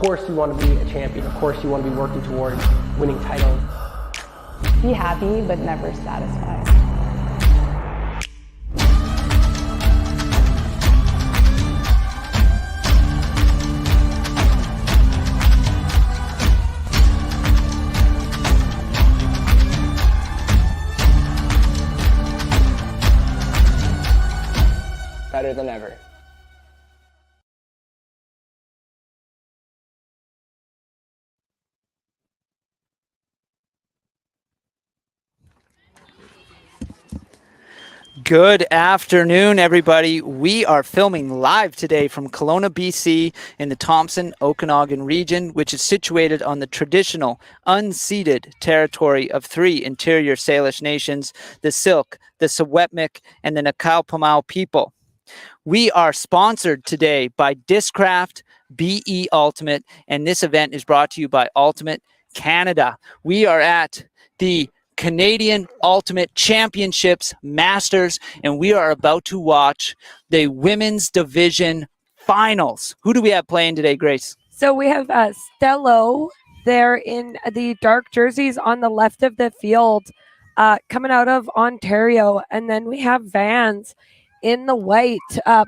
course you want to be a champion. Of course you want to be working towards winning titles. Be happy, but never satisfied. Better than ever. Good afternoon, everybody. We are filming live today from Kelowna, BC in the Thompson-Okanagan region, which is situated on the traditional unceded territory of three interior Salish nations, the Syilx, the Secwepemc, and the Nakow-Pamau people. We are sponsored today by Discraft, BE Ultimate, and this event is brought to you by Ultimate Canada. We are at the Canadian Ultimate Championships Masters, and we are about to watch the women's division finals. Who do we have playing today, Grace? So we have Stello there in the dark jerseys on the left of the field, coming out of Ontario, and then we have Vans in the white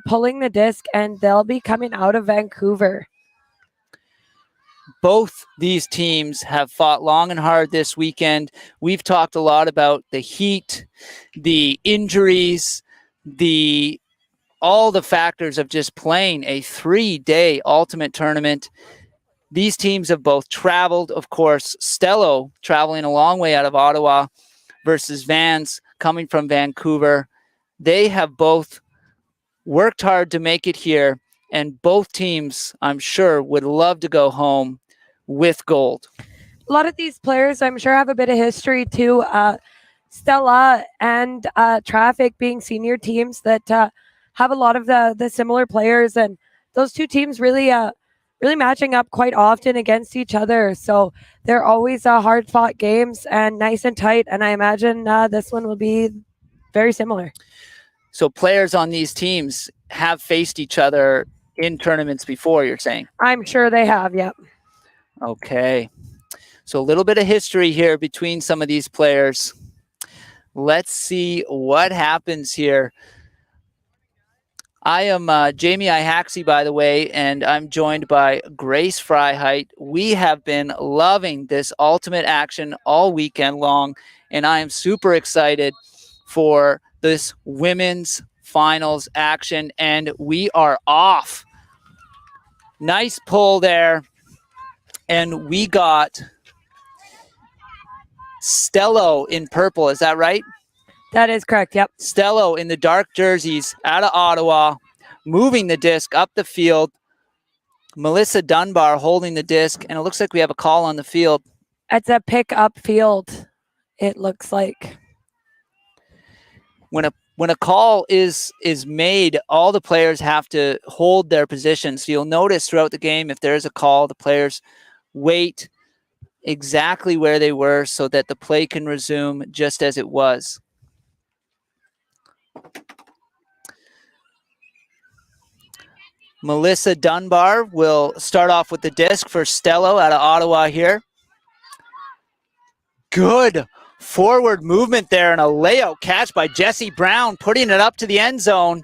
pulling the disc, and they'll be coming out of Vancouver. Both these teams have fought long and hard this weekend. We've talked a lot about the heat, the injuries, all the factors of just playing a 3-day ultimate tournament. These teams have both traveled, of course, Stello traveling a long way out of Ottawa versus Vans coming from Vancouver. They have both worked hard to make it here, and both teams, I'm sure, would love to go home with gold. A lot of these players, I'm sure, have a bit of history too. Stella and Traffic being senior teams that have a lot of the similar players, and those two teams really matching up quite often against each other. So they're always hard-fought games and nice and tight, and I imagine this one will be very similar. So players on these teams have faced each other in tournaments before, you're saying? I'm sure they have, yep. Okay. So a little bit of history here between some of these players. Let's see what happens here. I am Jamie Ihaxi, by the way, and I'm joined by Grace Freiheit. We have been loving this ultimate action all weekend long, and I am super excited for this women's finals action, and we are off. Nice pull there, and we got Stello in purple. Is that right? That is correct, yep. Stello in the dark jerseys out of Ottawa, moving the disc up the field. Melissa Dunbar holding the disc, and it looks like we have a call on the field. It's a pick-up field, it looks like. When a call is made, all the players have to hold their position. So you'll notice throughout the game, if there's a call, the players wait exactly where they were so that the play can resume just as it was. Melissa Dunbar will start off with the disc for Stello out of Ottawa here. Good forward movement there and a layout catch by Jessie Brown, putting it up to the end zone.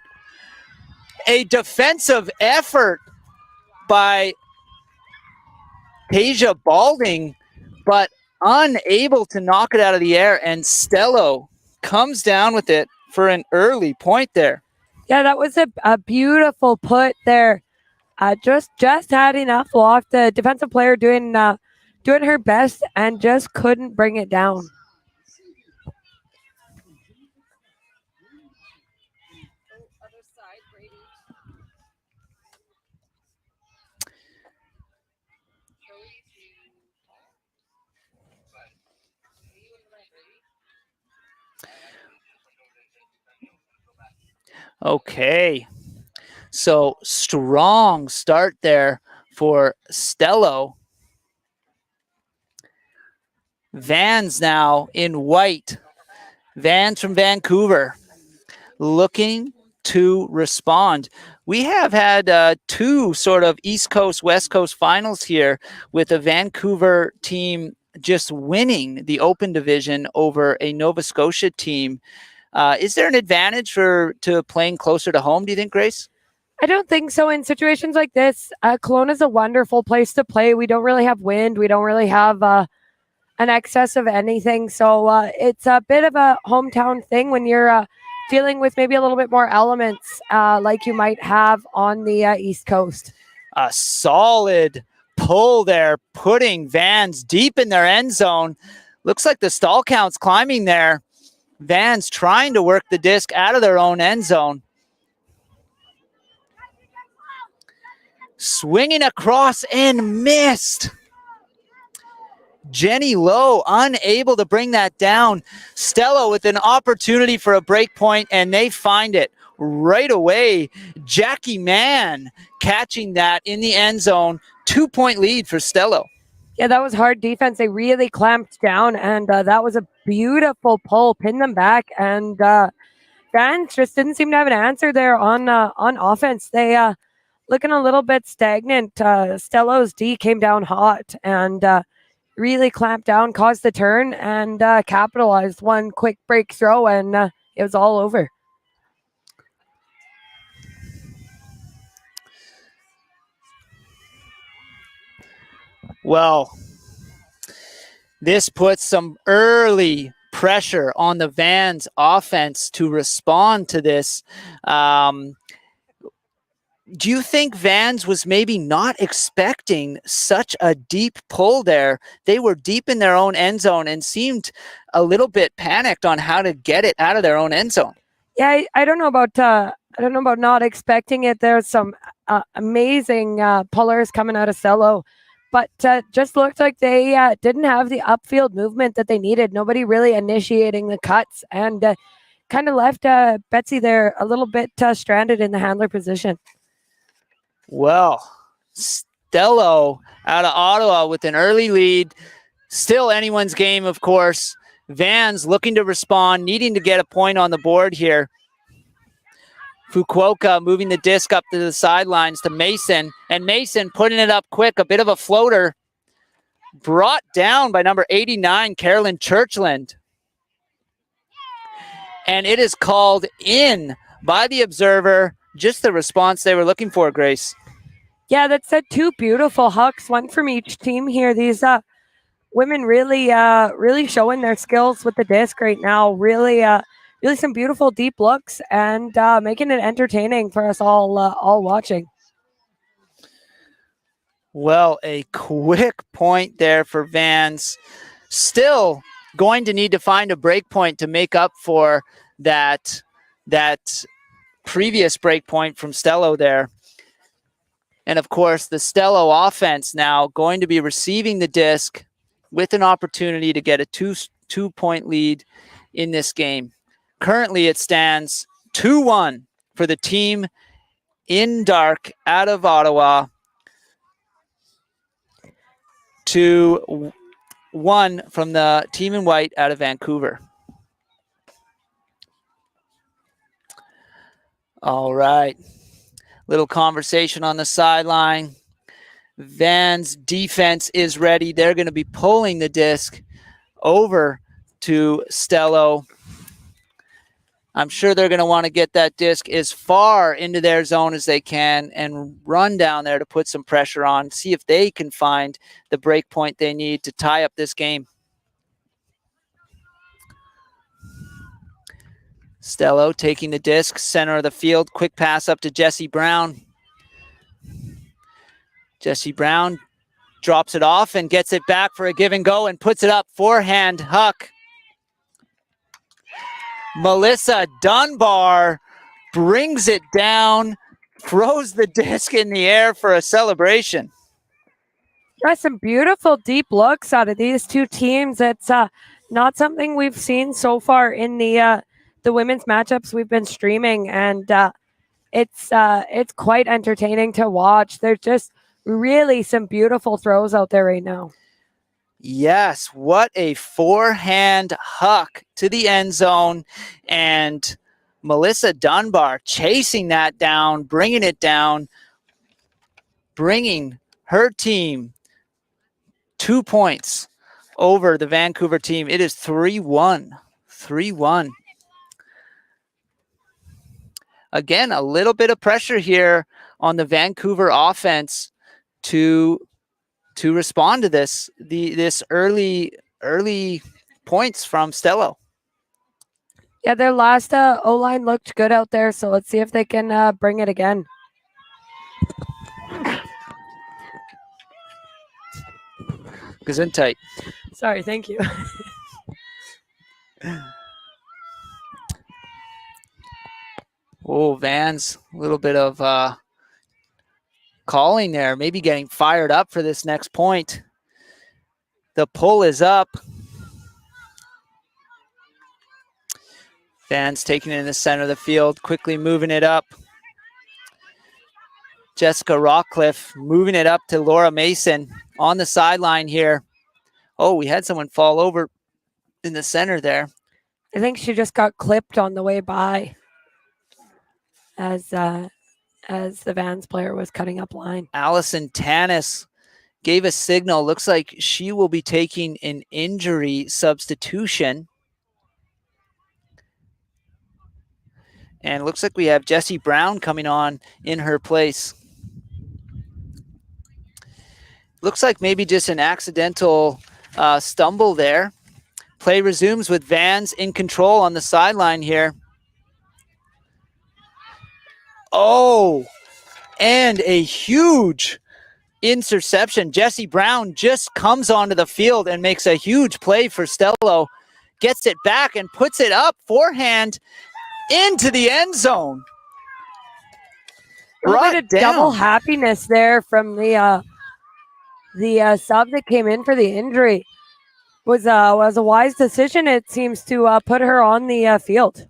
A defensive effort by Tasia Balding, but unable to knock it out of the air, and Stello comes down with it for an early point there. Yeah, that was a beautiful put there. Just had enough loft. The defensive player doing her best and just couldn't bring it down. Okay, so strong start there for Stello. Vans now in white. Vans from Vancouver looking to respond. we have had two sort of East Coast, West Coast finals here with a Vancouver team just winning the Open division over a Nova Scotia team. Is there an advantage to playing closer to home, do you think, Grace? I don't think so. In situations like this, Kelowna is a wonderful place to play. We don't really have wind. We don't really have an excess of anything. So it's a bit of a hometown thing when you're dealing with maybe a little bit more elements like you might have on the East Coast. A solid pull there, putting Vans deep in their end zone. Looks like the stall count's climbing there. Vans trying to work the disc out of their own end zone. Swinging across and missed. Jenny Lowe unable to bring that down. Stella with an opportunity for a break point, and they find it right away. Jackie Mann catching that in the end zone. 2-point lead for Stella. Yeah, that was hard defense. They really clamped down, and that was a beautiful pull, pinned them back, and Vans just didn't seem to have an answer there on offense. They looking a little bit stagnant. Stello's D came down hot and really clamped down, caused the turn, and capitalized. One quick break throw, and it was all over. Well, this puts some early pressure on the Vans offense to respond to this. Do you think Vans was maybe not expecting such a deep pull there? They were deep in their own end zone and seemed a little bit panicked on how to get it out of their own end zone. Yeah, I don't know about not expecting it. There's some amazing pullers coming out of Cello, but just looked like they didn't have the upfield movement that they needed. Nobody really initiating the cuts, and kind of left Betsy there a little bit stranded in the handler position. Well, Stello out of Ottawa with an early lead. Still anyone's game, of course. Vans looking to respond, needing to get a point on the board here. Fukuoka moving the disc up to the sidelines to Mason, and Mason putting it up quick, a bit of a floater. Brought down by number 89, Carolyn Churchland. And it is called in by the observer. Just the response they were looking for, Grace. Yeah, that said two beautiful hucks, one from each team here. These women really showing their skills with the disc right now. Really some beautiful deep looks, and making it entertaining for us all watching. Well, a quick point there for Vans. Still going to need to find a break point to make up for that previous break point from Stello there. And of course, the Stello offense now going to be receiving the disc with an opportunity to get a two-point lead in this game. Currently, it stands 2-1 for the team in dark out of Ottawa, 2-1 from the team in white out of Vancouver. All right. Little conversation on the sideline. Vans defense is ready. They're going to be pulling the disc over to Stello. I'm sure they're going to want to get that disc as far into their zone as they can and run down there to put some pressure on, see if they can find the break point they need to tie up this game. Stello taking the disc, center of the field, quick pass up to Jesse Brown. Jesse Brown drops it off and gets it back for a give and go and puts it up, forehand huck. Melissa Dunbar brings it down, throws the disc in the air for a celebration. Got some beautiful deep looks out of these two teams. It's not something we've seen so far in the women's matchups we've been streaming, and it's quite entertaining to watch. There's just really some beautiful throws out there right now. Yes, what a forehand huck to the end zone, and Melissa Dunbar chasing that down, bringing it down, bringing her team 2 points over the Vancouver team. It is 3-1. 3-1. Again, a little bit of pressure here on the Vancouver offense to respond to this early points from Stello. Yeah, their last O-line looked good out there, so let's see if they can bring it again. Gesundheit. Sorry, thank you. Oh, Vans, a little bit of calling there, maybe getting fired up for this next point. The pull is up. Vans taking it in the center of the field, quickly moving it up. Jessica Rockcliffe moving it up to Laura Mason on the sideline here. Oh, we had someone fall over in the center there. I think she just got clipped on the way by as the Vans player was cutting up line. Allison Tanis gave a signal. Looks like she will be taking an injury substitution. And it looks like we have Jessie Brown coming on in her place. Looks like maybe just an accidental stumble there. Play resumes with Vans in control on the sideline here. Oh, and a huge interception. Jessie Brown just comes onto the field and makes a huge play for Stello. Gets it back and puts it up forehand into the end zone. A little bit of double happiness there from the sub that came in for the injury. Was a wise decision. It seems to put her on the field.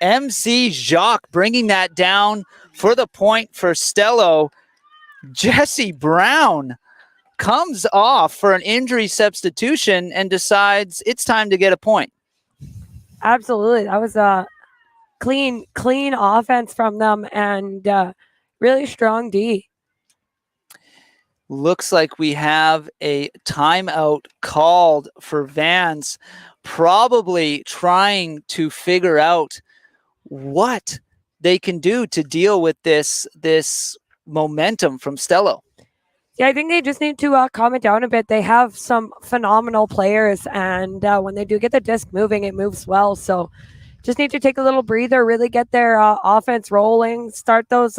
MC Jacques bringing that down for the point for Stello. Jessie Brown comes off for an injury substitution and decides it's time to get a point. Absolutely. That was a clean offense from them and really strong D. Looks like we have a timeout called for Vans, probably trying to figure out what they can do to deal with this momentum from Stello. Yeah, I think they just need to calm it down a bit. They have some phenomenal players, and when they do get the disc moving, it moves well. So just need to take a little breather, really get their offense rolling, start those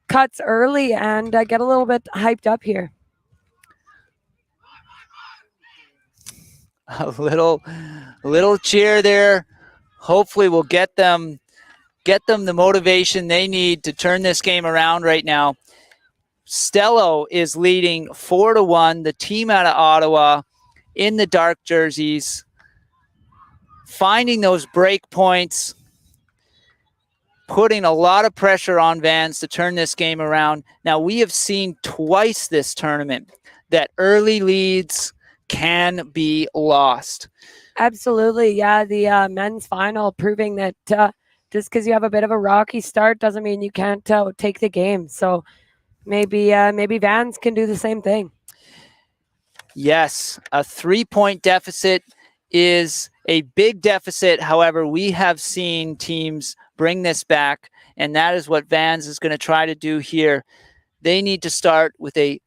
cuts early, and get a little bit hyped up here. A little cheer there. Hopefully we'll get them the motivation they need to turn this game around right now. Stello is leading 4-1. The team out of Ottawa in the dark jerseys, finding those break points, putting a lot of pressure on Vans to turn this game around. Now, we have seen twice this tournament that early leads can be lost. Absolutely. Yeah, the men's final proving that just because you have a bit of a rocky start doesn't mean you can't take the game. So maybe Vans can do the same thing. Yes, a 3-point deficit is a big deficit. However, we have seen teams bring this back, and that is what Vans is going to try to do here. They need to start with a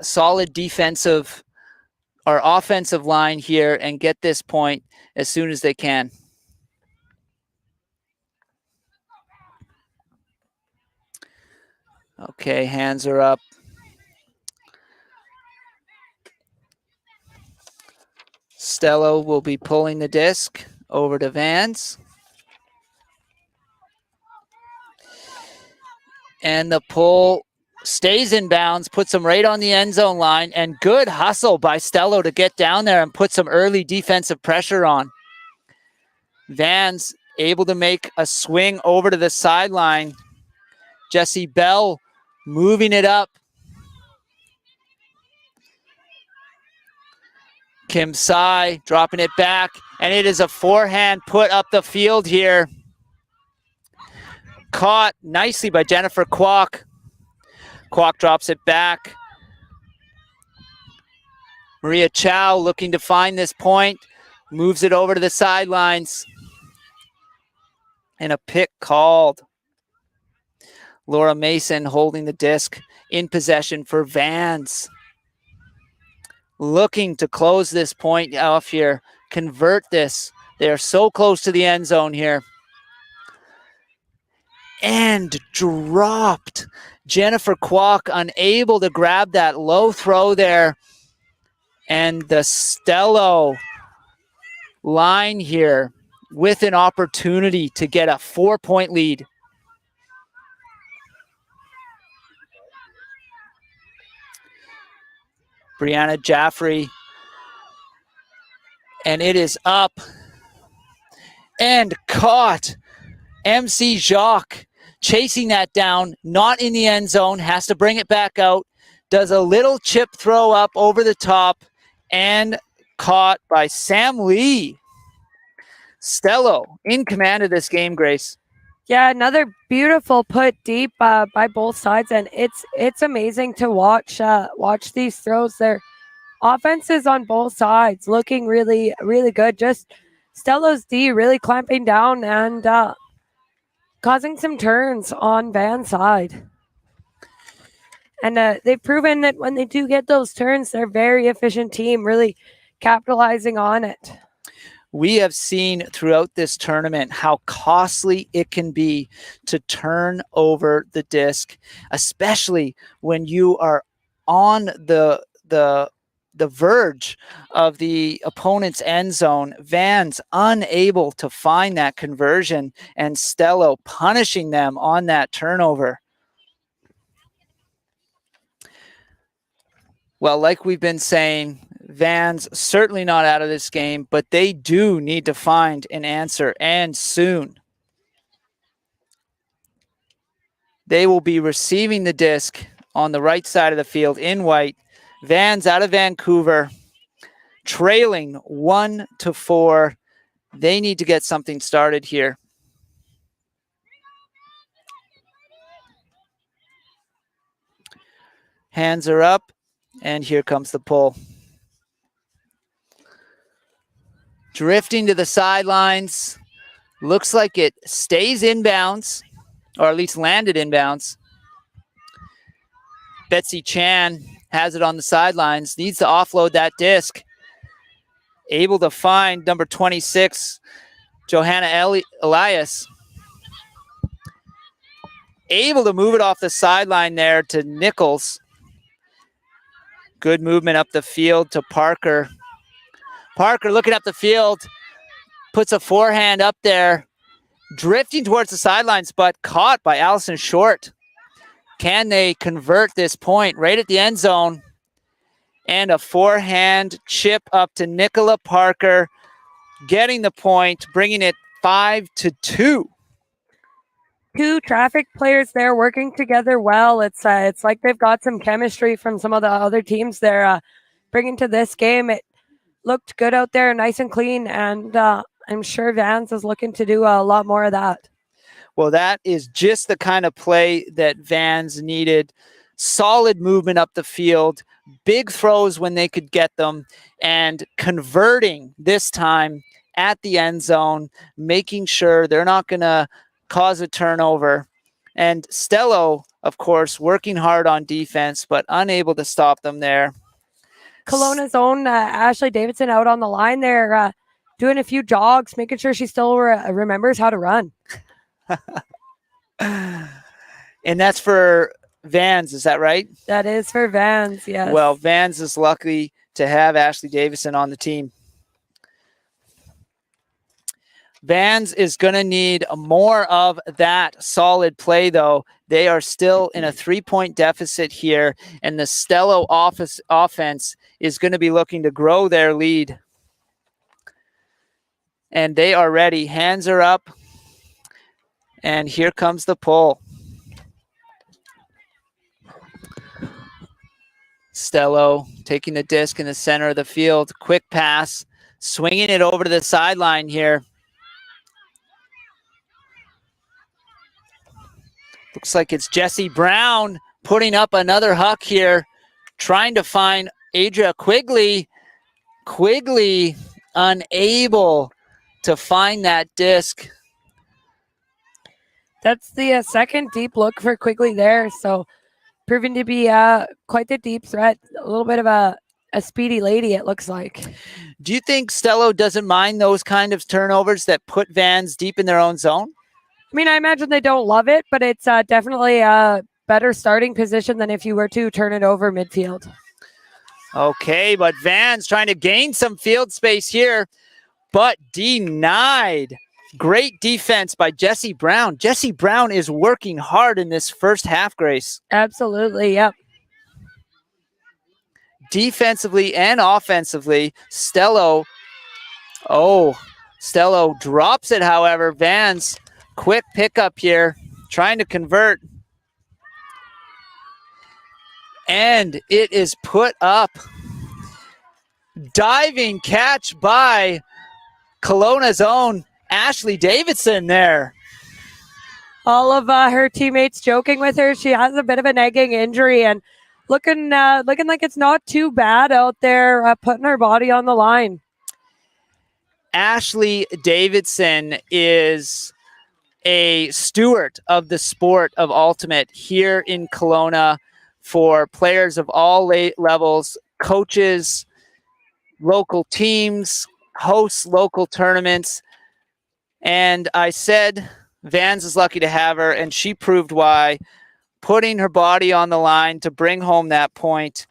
solid defensive or offensive line here and get this point as soon as they can. Okay, hands are up. Stello will be pulling the disc over to Vans. And the pull stays in bounds, puts him right on the end zone line, and good hustle by Stello to get down there and put some early defensive pressure on. Vans able to make a swing over to the sideline. Jessie Bell moving it up. Kim Sai dropping it back, and it is a forehand put up the field here. Caught nicely by Jennifer Kwok. Kwok drops it back. Maria Chow looking to find this point, moves it over to the sidelines. And a pick called. Laura Mason holding the disc in possession for Vans. Looking to close this point off here, convert this. They are so close to the end zone here. And dropped. Jennifer Kwok unable to grab that low throw there. And the Stello line here with an opportunity to get a 4-point lead. Brianna Jaffrey. And it is up and caught. MC Jacques chasing that down, not in the end zone, has to bring it back out, does a little chip throw up over the top, and caught by Sam Lee. Stello in command of this game, Grace. Yeah, another beautiful put deep by both sides, and it's amazing to watch these throws. Their offenses on both sides looking really, really good. Just Stello's D really clamping down and causing some turns on Van's side. And they've proven that when they do get those turns, they're a very efficient team, really capitalizing on it. We have seen throughout this tournament how costly it can be to turn over the disc, especially when you are on the verge of the opponent's end zone. Vans unable to find that conversion, and Stello punishing them on that turnover. Well, like we've been saying, Vans certainly not out of this game, but they do need to find an answer, and soon. They will be receiving the disc on the right side of the field in white. Vans out of Vancouver, trailing 1-4. They need to get something started here. Hands are up, and here comes the pull. Drifting to the sidelines. Looks like it stays inbounds, or at least landed inbounds. Betsy Chan has it on the sidelines, needs to offload that disc. Able to find number 26, Johanna Elias. Able to move it off the sideline there to Nichols. Good movement up the field to Parker. Parker looking up the field, puts a forehand up there, drifting towards the sidelines, but caught by Allison Short. Can they convert this point right at the end zone? And a forehand chip up to Nicola Parker, getting the point, bringing it 5-2. Two traffic players there working together well. It's like they've got some chemistry from some of the other teams they're bringing to this game. It looked good out there, nice and clean, and I'm sure Vans is looking to do a lot more of that. Well, that is just the kind of play that Vans needed. Solid movement up the field, big throws when they could get them, and converting this time at the end zone, making sure they're not going to cause a turnover. And Stello, of course, working hard on defense, but unable to stop them there. Kelowna's own Ashley Davidson out on the line there, doing a few jogs, making sure she still remembers how to run. And that's for Vans, is that right? That is for Vans, yes. Well, Vans is lucky to have Ashley Davison on the team. Vans is going to need more of that solid play, though. They are still in a 3-point deficit here, and the Stello offense is going to be looking to grow their lead. And they are ready. Hands are up. And here comes the pull. Stello taking the disc in the center of the field. Quick pass, swinging it over to the sideline here. Looks like it's Jesse Brown putting up another huck here, trying to find Adria Quigley. Quigley unable to find that disc. That's the second deep look for Quigley there. So proving to be quite the deep threat. A little bit of a speedy lady, it looks like. Do you think Stello doesn't mind those kind of turnovers that put Vans deep in their own zone? I mean, I imagine they don't love it, but it's definitely a better starting position than if you were to turn it over midfield. Okay, but Vans trying to gain some field space here, but denied. Great defense by Jesse Brown. Jesse Brown is working hard in this first half, Grace. Absolutely, yep. Defensively and offensively, Stello drops it, however. Vans, quick pickup here, trying to convert. And it is put up. Diving catch by Kelowna's own Ashley Davidson there. All of her teammates joking with her. She has a bit of a nagging injury and looking like it's not too bad out there, putting her body on the line. Ashley Davidson is a steward of the sport of ultimate here in Kelowna for players of all levels, coaches, local teams, hosts local tournaments. And I said Vans is lucky to have her, and she proved why, putting her body on the line to bring home that point.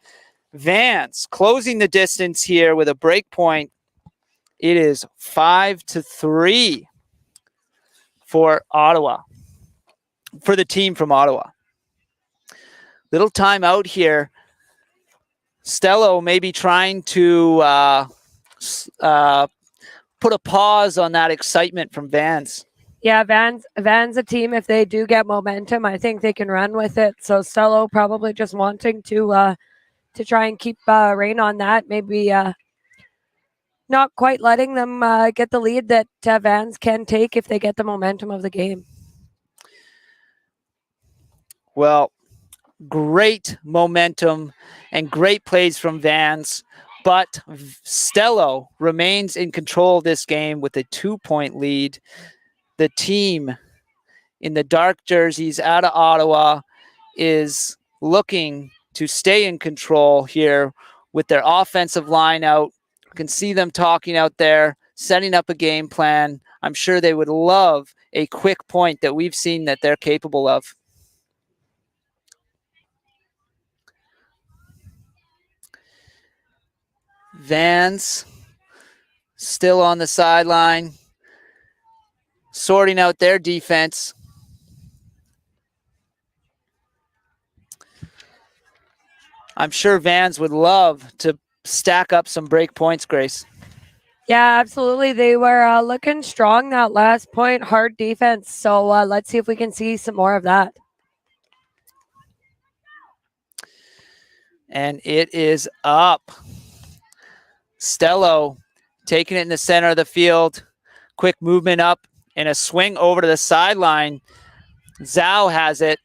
Vans closing the distance here with a break point. It is 5-3 for Ottawa, for the team from Ottawa. Little timeout here. Stello maybe trying to put a pause on that excitement from Vans. Yeah, Vans a team, if they do get momentum, I think they can run with it. So Stello probably just wanting to try and keep rein on that. Maybe not quite letting them get the lead that Vans can take if they get the momentum of the game. Well, great momentum and great plays from Vans, but Stello remains in control of this game with a 2-point lead. The team in the dark jerseys out of Ottawa is looking to stay in control here with their offensive line out. You can see them talking out there, setting up a game plan. I'm sure they would love a quick point that we've seen that they're capable of. Vans still on the sideline, sorting out their defense. I'm sure Vans would love to stack up some break points, Grace. Yeah, absolutely. They were looking strong that last point, hard defense. So let's see if we can see some more of that. And it is up. Stello taking it in the center of the field. Quick movement up and a swing over to the sideline. Zhao has it.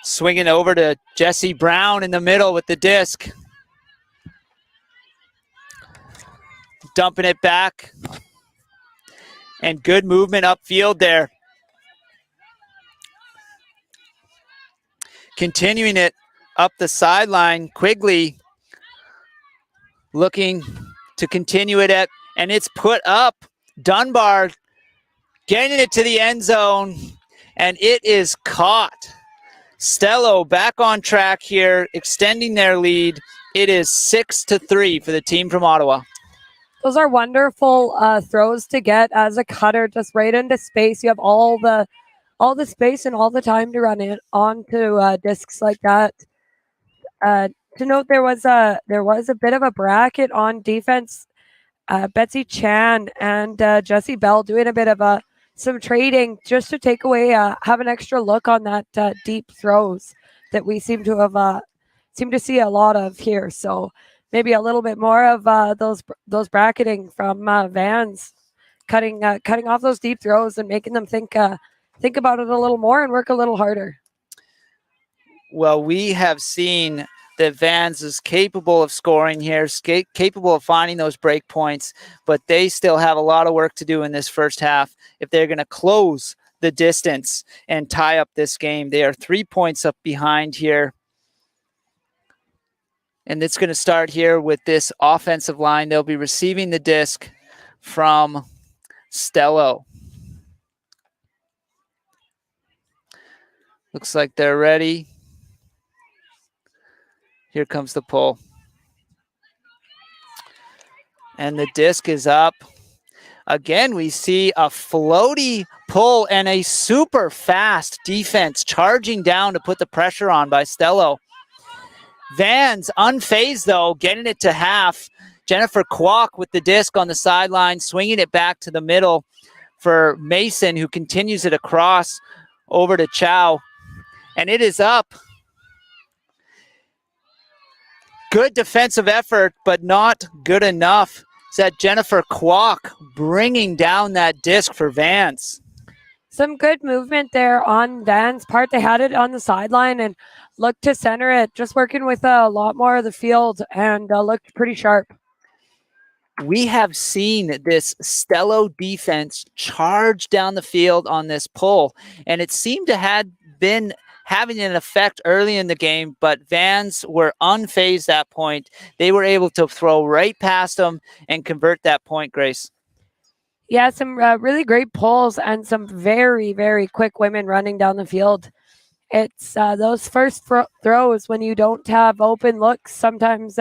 Swinging over to Jesse Brown in the middle with the disc. Dumping it back. And good movement upfield there. Continuing it up the sideline. Quigley looking to continue it at, and it's put up. Dunbar getting it to the end zone, and it is caught. Stello back on track here, extending their lead. It is 6-3 for the team from Ottawa. Those are wonderful throws to get as a cutter, just right into space. You have all the space and all the time to run it onto discs like that. To note, there was a bit of a bracket on defense. Betsy Chan and Jessie Bell doing a bit of some trading just to take away, have an extra look on that deep throws. that we seem to see a lot of here. So maybe a little bit more of those bracketing from Vans, cutting off those deep throws and making them think about it a little more and work a little harder. Well, we have seen that Vans is capable of scoring here, capable of finding those break points, but they still have a lot of work to do in this first half if they're going to close the distance and tie up this game. They are 3 points up behind here. And it's going to start here with this offensive line. They'll be receiving the disc from Stello. Looks like they're ready. Here comes the pull. And the disc is up. Again, we see a floaty pull and a super fast defense charging down to put the pressure on by Stello. Vans unfazed, though, getting it to half. Jennifer Kwok with the disc on the sideline, swinging it back to the middle for Mason, who continues it across over to Chow. And it is up. Good defensive effort, but not good enough. Is that Jennifer Kwok bringing down that disc for Vans? Some good movement there on Vans' part. They had it on the sideline and looked to center it, just working with a lot more of the field, and looked pretty sharp. We have seen this Stello defense charge down the field on this pull, and it seemed to have been having an effect early in the game, but Vans were unfazed that point. They were able to throw right past them and convert that point, Grace. Yeah, some really great pulls and some very, very quick women running down the field. It's those first throws when you don't have open looks sometimes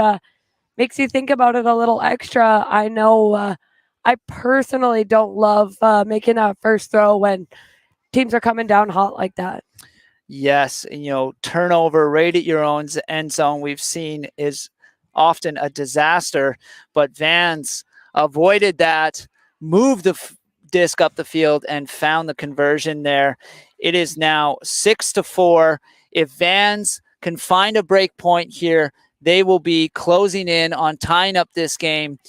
makes you think about it a little extra. I know I personally don't love making that first throw when teams are coming down hot like that. Yes, and, turnover right at your own end zone we've seen is often a disaster, but Vans avoided that, moved the disc up the field, and found the conversion there. It is now 6-4. If Vans can find a break point here, they will be closing in on tying up this game.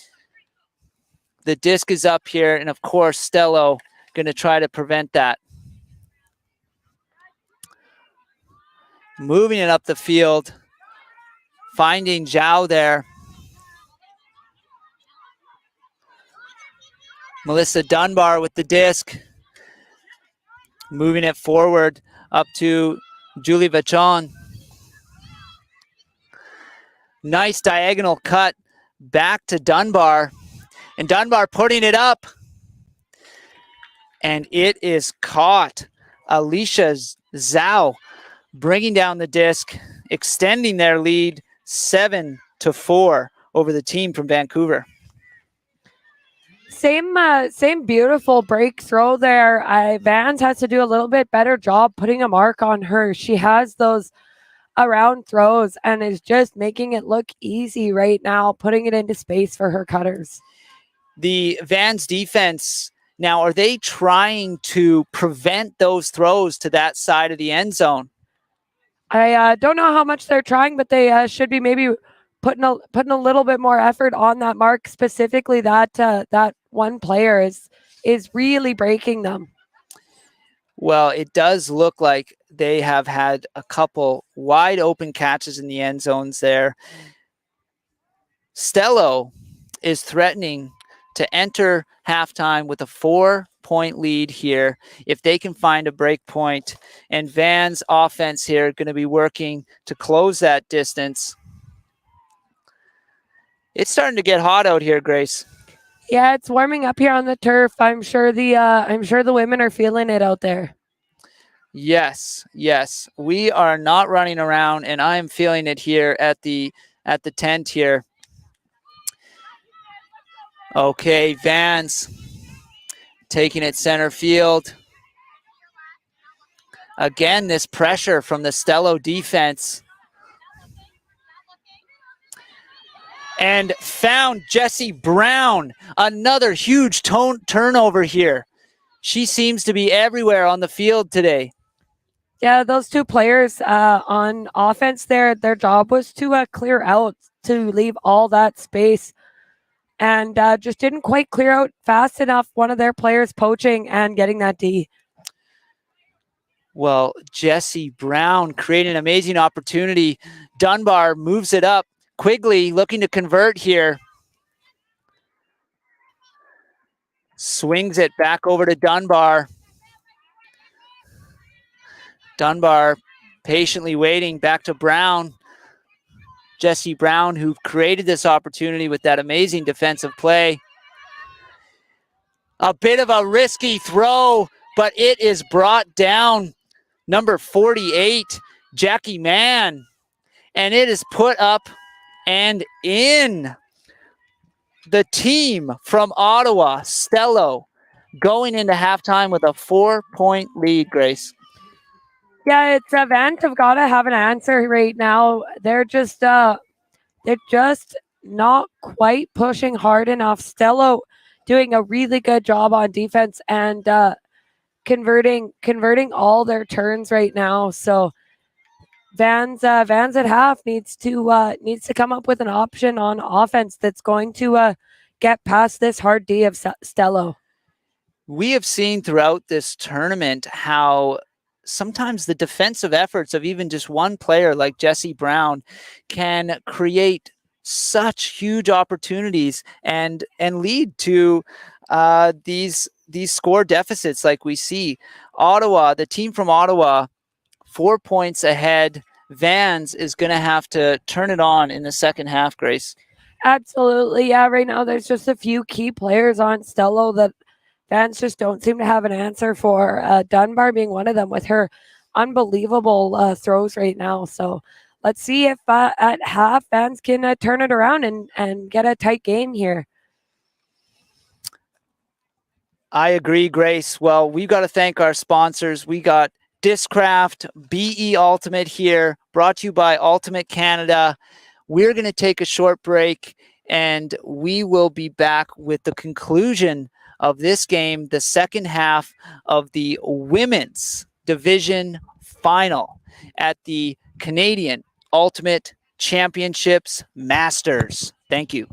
The disc is up here, and of course, Stello going to try to prevent that. Moving it up the field, finding Zhao there. Melissa Dunbar with the disc. Moving it forward up to Julie Vachon. Nice diagonal cut back to Dunbar. And Dunbar putting it up. And it is caught. Alicia Zhao bringing down the disc, extending their lead 7-4 over the team from Vancouver. Same beautiful break throw there. Vans has to do a little bit better job putting a mark on her. She has those around throws and is just making it look easy right now, putting it into space for her cutters. The Vans defense, now, are they trying to prevent those throws to that side of the end zone? I don't know how much they're trying, but they should be maybe putting a little bit more effort on that mark. Specifically, that one player is really breaking them. Well, it does look like they have had a couple wide open catches in the end zones there. Stello is threatening to enter halftime with a 4-point lead here if they can find a break point. And Vans offense here going to be working to close that distance. It's starting to get hot out here, Grace. Yeah, it's warming up here on the turf. I'm sure the women are feeling it out there. Yes. We are not running around, and I am feeling it here at the tent here. Okay, Vans taking it center field. Again, this pressure from the Stello defense. And found Jessie Brown. Another huge turnover here. She seems to be everywhere on the field today. Yeah, those two players on offense, their job was to clear out, to leave all that space, and just didn't quite clear out fast enough. One of their players poaching and getting that D. Well, Jesse Brown created an amazing opportunity. Dunbar moves it up. Quigley looking to convert here. Swings it back over to Dunbar. Dunbar patiently waiting, back to Brown. Jesse Brown, who created this opportunity with that amazing defensive play. A bit of a risky throw, but it is brought down. Number 48, Jackie Mann. And it is put up and in. The team from Ottawa, Stello, going into halftime with a 4-point lead, Grace. Yeah, it's Vans have got to have an answer right now. They're just not quite pushing hard enough. Stello doing a really good job on defense and converting all their turns right now. So Vans at half needs to come up with an option on offense that's going to get past this hard D of Stello. We have seen throughout this tournament how sometimes the defensive efforts of even just one player like Jesse Brown can create such huge opportunities and lead to these score deficits like we see. Ottawa, the team from Ottawa, 4 points ahead. Vans is going to have to turn it on in the second half, Grace. Absolutely, yeah. Right now, there's just a few key players on Stello that fans just don't seem to have an answer for. Dunbar being one of them with her unbelievable throws right now. So let's see if at half fans can turn it around and get a tight game here. I agree, Grace. Well, we've got to thank our sponsors. We got Discraft, BE Ultimate here, brought to you by Ultimate Canada. We're going to take a short break, and we will be back with the conclusion of this game, the second half of the women's division final at the Canadian Ultimate Championships Masters. Thank you.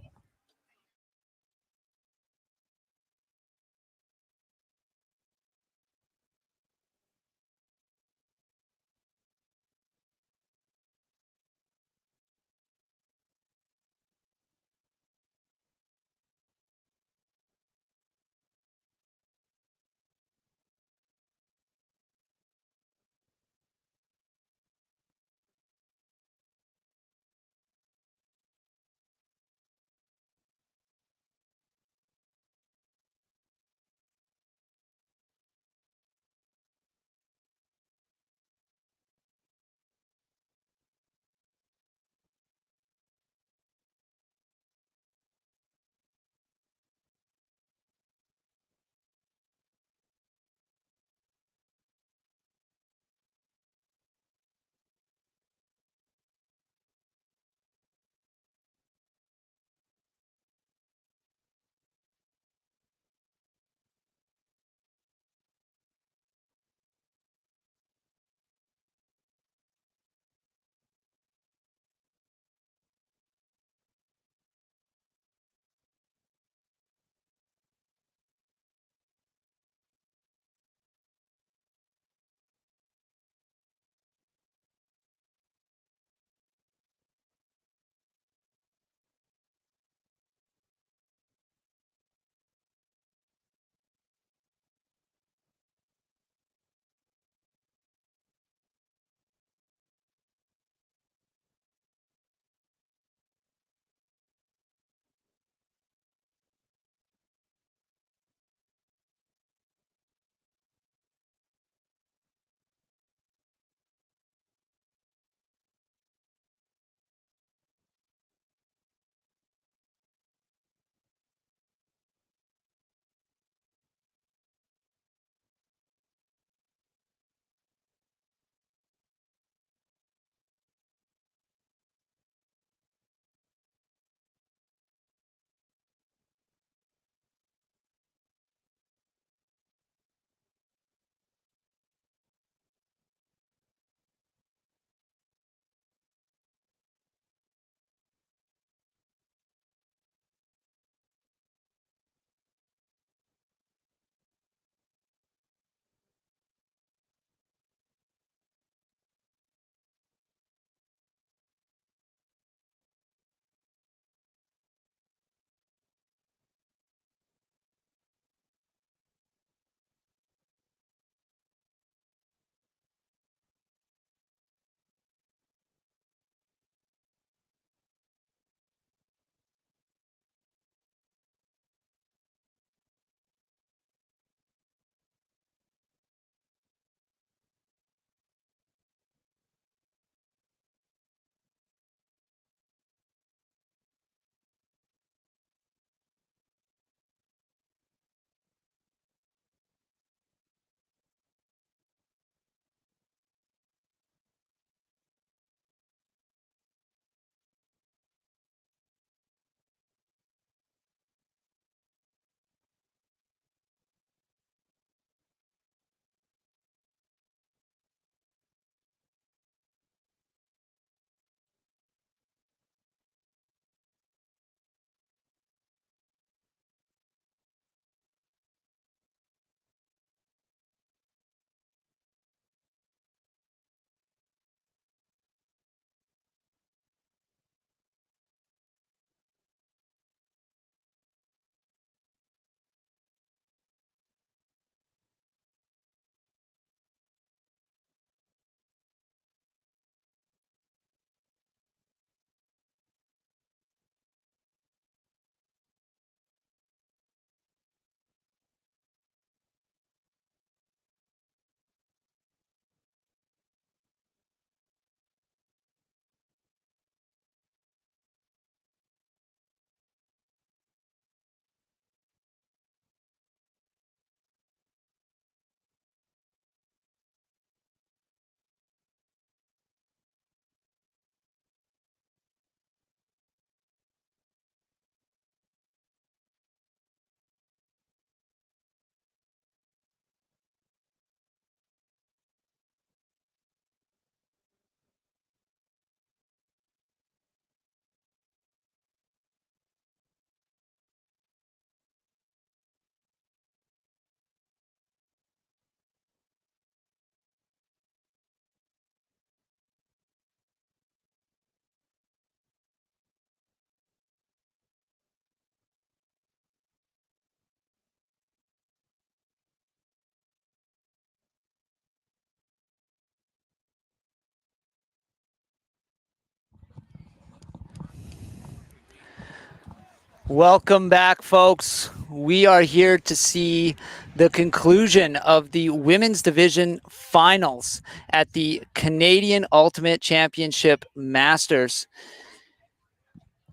Welcome back, folks. We are here to see the conclusion of the Women's Division Finals at the Canadian Ultimate Championship Masters.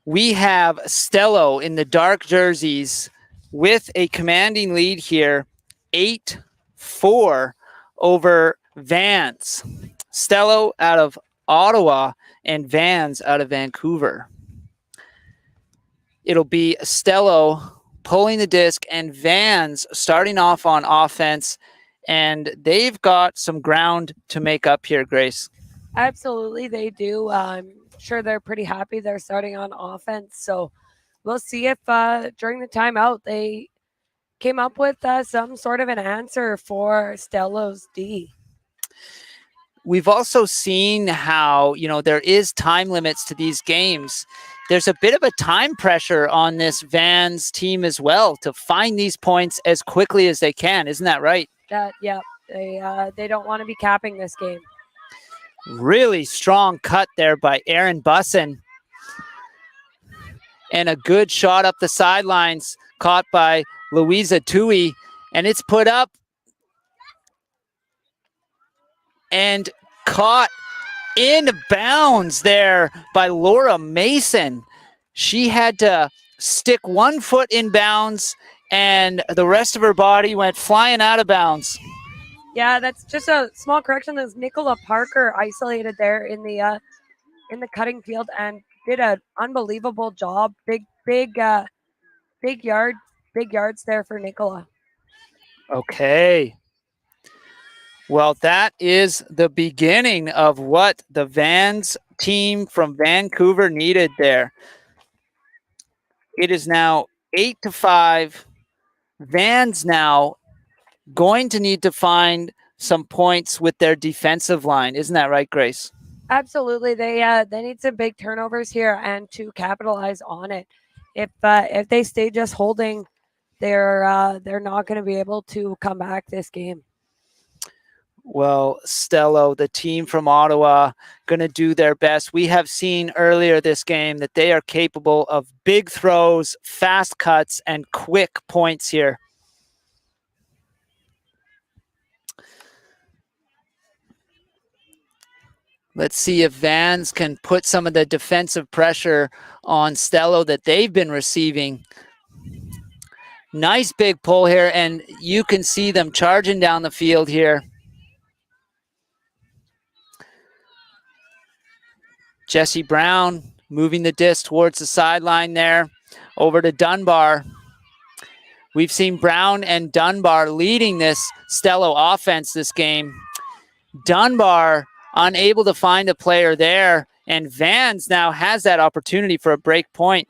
We have Stello in the dark jerseys with a commanding lead here, 8-4 over Vans. Stello out of Ottawa and Vans out of Vancouver. It'll be Stello pulling the disc and Vans starting off on offense, and they've got some ground to make up here, Grace. Absolutely, they do. I'm sure they're pretty happy they're starting on offense. So we'll see if during the timeout they came up with some sort of an answer for Stello's D. We've also seen how, there is time limits to these games. There's a bit of a time pressure on this Vans team as well to find these points as quickly as they can. Isn't that right? Yeah, they don't want to be capping this game. Really strong cut there by Aaron Bussin. And a good shot up the sidelines caught by Louisa Tui. And it's put up and caught in bounds there by Laura Mason. She had to stick one foot in bounds and the rest of her body went flying out of bounds. Yeah, that's just a small correction. There's Nicola Parker isolated there in the cutting field and did an unbelievable job. Big yards there for Nicola. Okay. Well, that is the beginning of what the Vans team from Vancouver needed there. It is now 8-5. Vans now going to need to find some points with their defensive line. Isn't that right, Grace? Absolutely. They need some big turnovers here and to capitalize on it. If they stay just holding, they're not going to be able to come back this game. Well, Stello, the team from Ottawa, going to do their best. We have seen earlier this game that they are capable of big throws, fast cuts, and quick points here. Let's see if Vans can put some of the defensive pressure on Stello that they've been receiving. Nice big pull here, and you can see them charging down the field here. Jesse Brown moving the disc towards the sideline there, over to Dunbar. We've seen Brown and Dunbar leading this Stello offense this game. Dunbar unable to find a player there, and Vans now has that opportunity for a break point.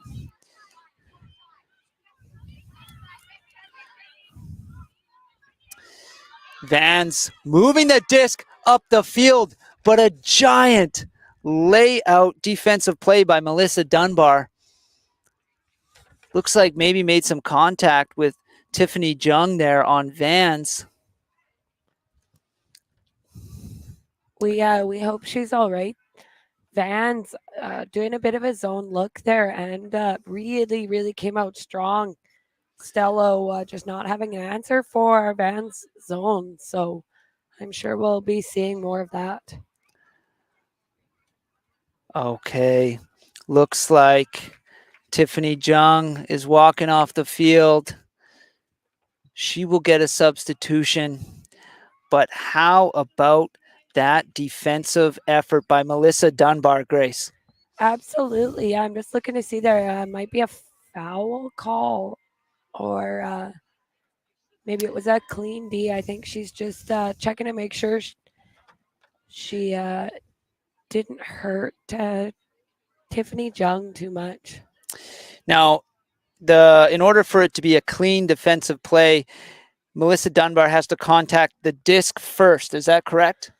Vans moving the disc up the field, but a giant layout defensive play by Melissa Dunbar. Looks like maybe made some contact with Tiffany Jung there on Vans. We hope she's all right. Vans doing a bit of a zone look there and really came out strong. Stello just not having an answer for Vans zone, so I'm sure we'll be seeing more of that. Okay, looks like Tiffany Jung is walking off the field. She will get a substitution, but how about that defensive effort by Melissa Dunbar, Grace? Absolutely. I'm just looking to see there might be a foul call or maybe it was a clean D. I think she's just checking to make sure she didn't hurt Tiffany Jung too much. Now, in order for it to be a clean defensive play, Melissa Dunbar has to contact the disc first. Is that correct?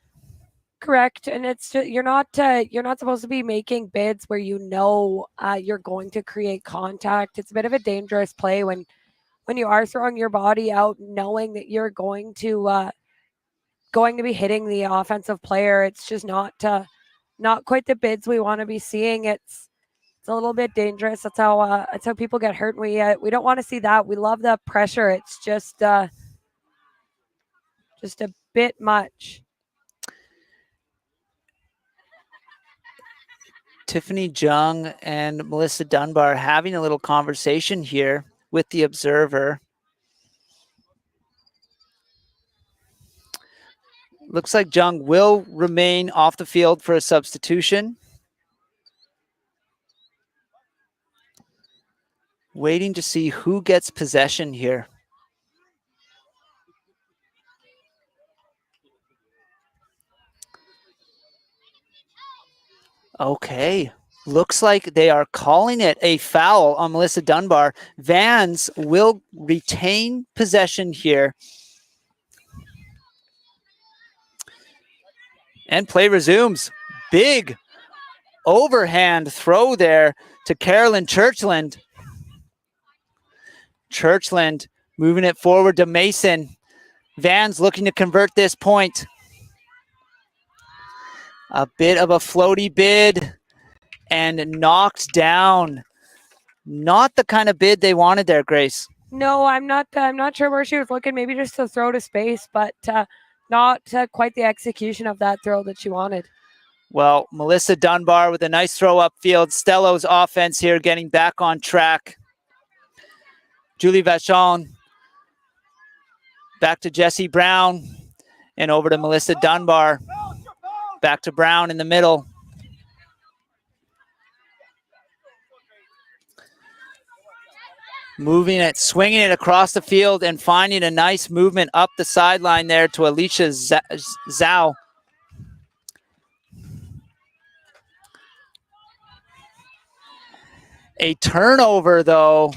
Correct, and it's just, you're not supposed to be making bids where you're going to create contact. It's a bit of a dangerous play when you are throwing your body out, knowing that you're going to be hitting the offensive player. It's just not quite the bids we want to be seeing. It's It's a little bit dangerous. That's how people get hurt. We don't want to see that. We love the pressure. It's just a bit much. Tiffany Jung and Melissa Dunbar having a little conversation here with the observer. Looks like Jung will remain off the field for a substitution. Waiting to see who gets possession here. Okay. Looks like they are calling it a foul on Melissa Dunbar. Vans will retain possession here. And play resumes. Big overhand throw there to Carolyn Churchland. Churchland moving it forward to Mason. Vans looking to convert this point. A bit of a floaty bid and knocked down. Not the kind of bid they wanted there, Grace. No, I'm not sure where she was looking. Maybe just to throw to space, but not quite the execution of that throw that she wanted. Well, Melissa Dunbar with a nice throw upfield. Stello's offense here getting back on track. Julie Vachon back to Jessie Brown and over to Melissa Dunbar. Back to Brown in the middle. Moving it, swinging it across the field and finding a nice movement up the sideline there to Alicia Zhao. A turnover, though.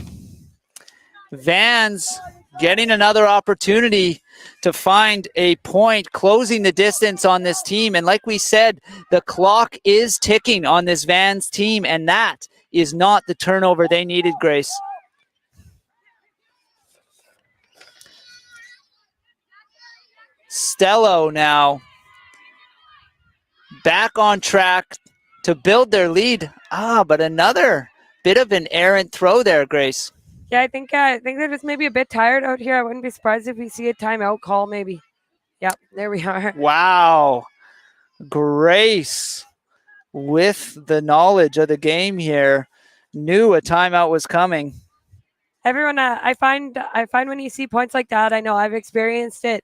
Vans getting another opportunity to find a point, closing the distance on this team. And like we said, the clock is ticking on this Vans team, and that is not the turnover they needed, Grace. Stello now back on track to build their lead. But another bit of an errant throw there, Grace. Yeah, I think they're just maybe a bit tired out here. I wouldn't be surprised if we see a timeout call maybe. Yep, there we are. Wow. Grace, with the knowledge of the game here, knew a timeout was coming. Everyone, I find when you see points like that, I know I've experienced it.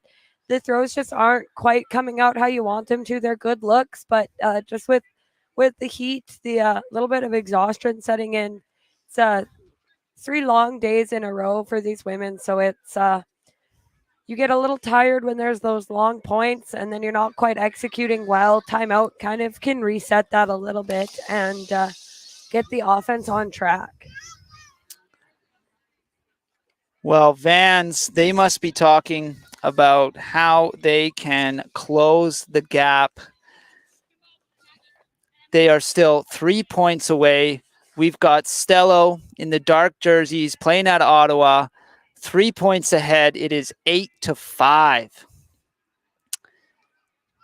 The throws just aren't quite coming out how you want them to. They're good looks, but just with the heat, the little bit of exhaustion setting in, it's 3 long days in a row for these women. So it's you get a little tired when there's those long points and then you're not quite executing well. Timeout kind of can reset that a little bit and get the offense on track. Well, Vans, they must be talking about how they can close the gap. They are still 3 points away. We've got Stello in the dark jerseys playing out of Ottawa. 3 points ahead. It is 8-5.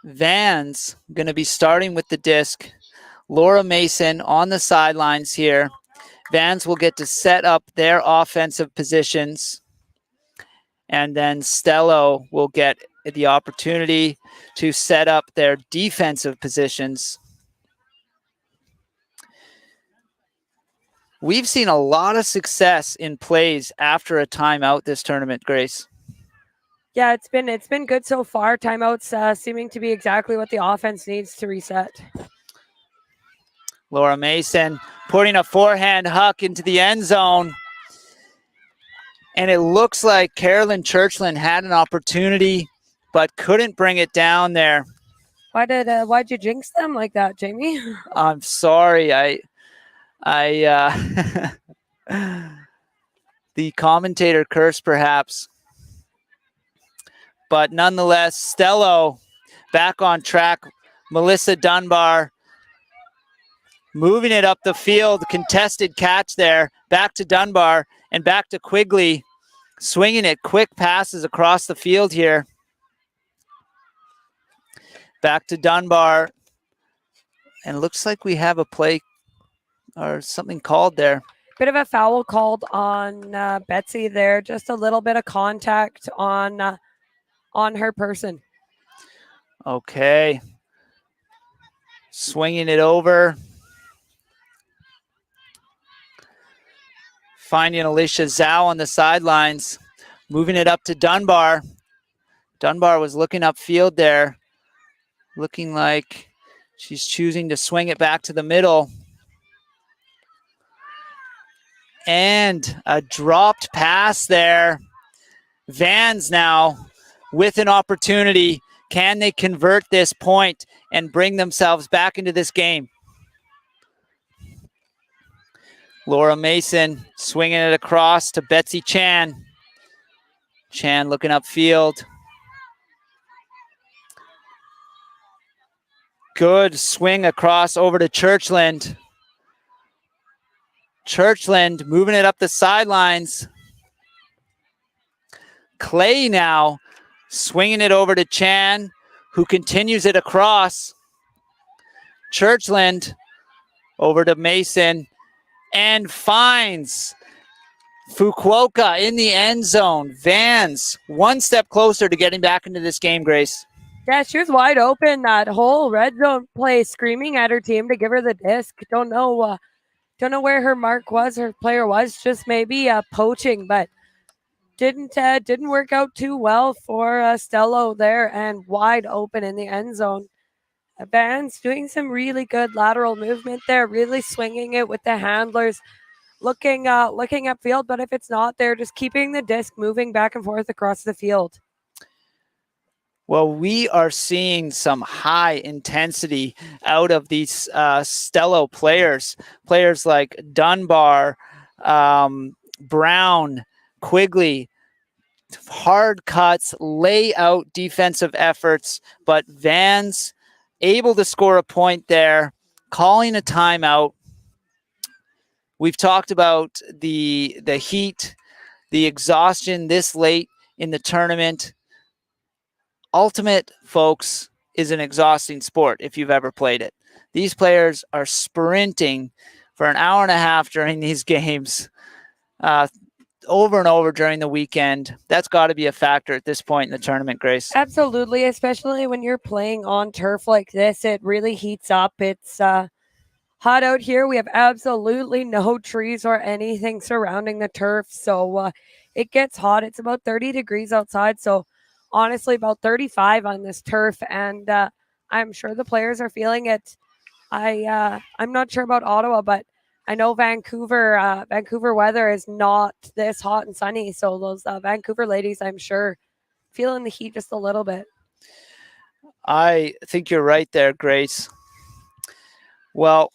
Vans going to be starting with the disc. Laura Mason on the sidelines here. Vans will get to set up their offensive positions. And then Stello will get the opportunity to set up their defensive positions. We've seen a lot of success in plays after a timeout this tournament, Grace. Yeah, it's been good so far. Timeouts seeming to be exactly what the offense needs to reset. Laura Mason putting a forehand huck into the end zone. And it looks like Carolyn Churchland had an opportunity, but couldn't bring it down there. Why'd you jinx them like that, Jamie? I'm sorry. The commentator cursed perhaps. But nonetheless, Stello back on track. Melissa Dunbar moving it up the field. Contested catch there. Back to Dunbar and back to Quigley. Swinging it. Quick passes across the field here. Back to Dunbar. And it looks like we have a play or something called there. Bit of a foul called on Betsy there. Just a little bit of contact on her person. Okay. Swinging it over. Finding Alicia Zhao on the sidelines. Moving it up to Dunbar. Dunbar was looking upfield there. Looking like she's choosing to swing it back to the middle. And a dropped pass there. Vans now with an opportunity. Can they convert this point and bring themselves back into this game? Laura Mason swinging it across to Betsy Chan. Chan looking upfield. Good swing across over to Churchland. Churchland moving it up the sidelines. Clay now swinging it over to Chan, who continues it across. Churchland over to Mason and finds Fukuoka in the end zone. Vans one step closer to getting back into this game, Grace. Yeah, she was wide open that whole red zone play, screaming at her team to give her the disc. Don't know where her mark was, her player was, just maybe poaching, but didn't work out too well for Stello there, and wide open in the end zone. Vans doing some really good lateral movement there, really swinging it with the handlers, looking upfield, but if it's not there, just keeping the disc moving back and forth across the field. Well, we are seeing some high intensity out of these Stello players. Players like Dunbar, Brown, Quigley. Hard cuts, lay out defensive efforts, but Vans able to score a point there, calling a timeout. We've talked about the heat, the exhaustion this late in the tournament. Ultimate, folks, is an exhausting sport if you've ever played it. These players are sprinting for an hour and a half during these games, over and over during the weekend. That's got to be a factor at this point in the tournament, Grace. Absolutely, especially when you're playing on turf like this. It really heats up. It's hot out here. We have absolutely no trees or anything surrounding the turf, so it gets hot. It's about 30 degrees outside, so honestly about 35 on this turf, and I'm sure the players are feeling it. I'm not sure about Ottawa, but I know Vancouver weather is not this hot and sunny, so those Vancouver ladies, I'm sure, feeling the heat just a little bit. I think you're right there, Grace. Well,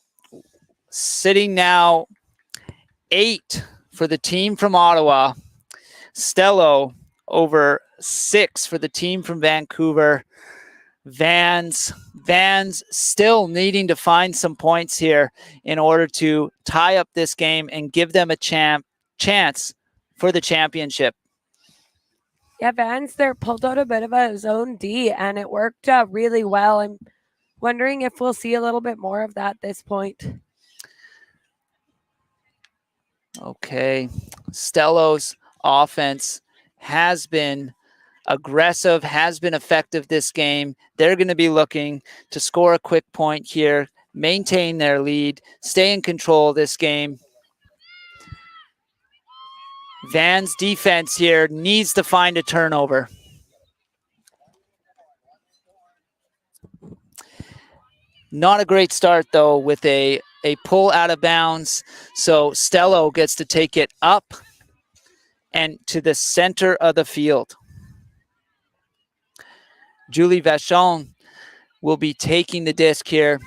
sitting now 8 for the team from Ottawa. Stello over 6 for the team from Vancouver. Vans still needing to find some points here in order to tie up this game and give them a chance for the championship. Yeah, Vans there pulled out a bit of a zone D, and it worked really well. I'm wondering if we'll see a little bit more of that at this point. Okay, Stello's offense has been aggressive, has been effective this game. They're going to be looking to score a quick point here, maintain their lead, stay in control of this game. Van's defense here needs to find a turnover. Not a great start, though, with a pull out of bounds. So Stello gets to take it up and to the center of the field. Julie Vachon will be taking the disc here.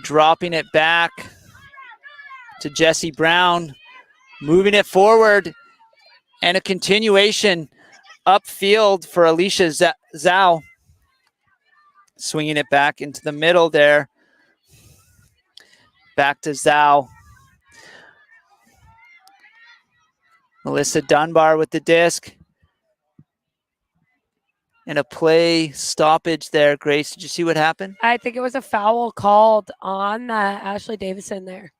Dropping it back to Jessie Brown. Moving it forward. And a continuation upfield for Alicia Zhao. Swinging it back into the middle there. Back to Zhao. Melissa Dunbar with the disc. and a play stoppage there. Grace, did you see what happened? I think it was a foul called on Ashley Davison there.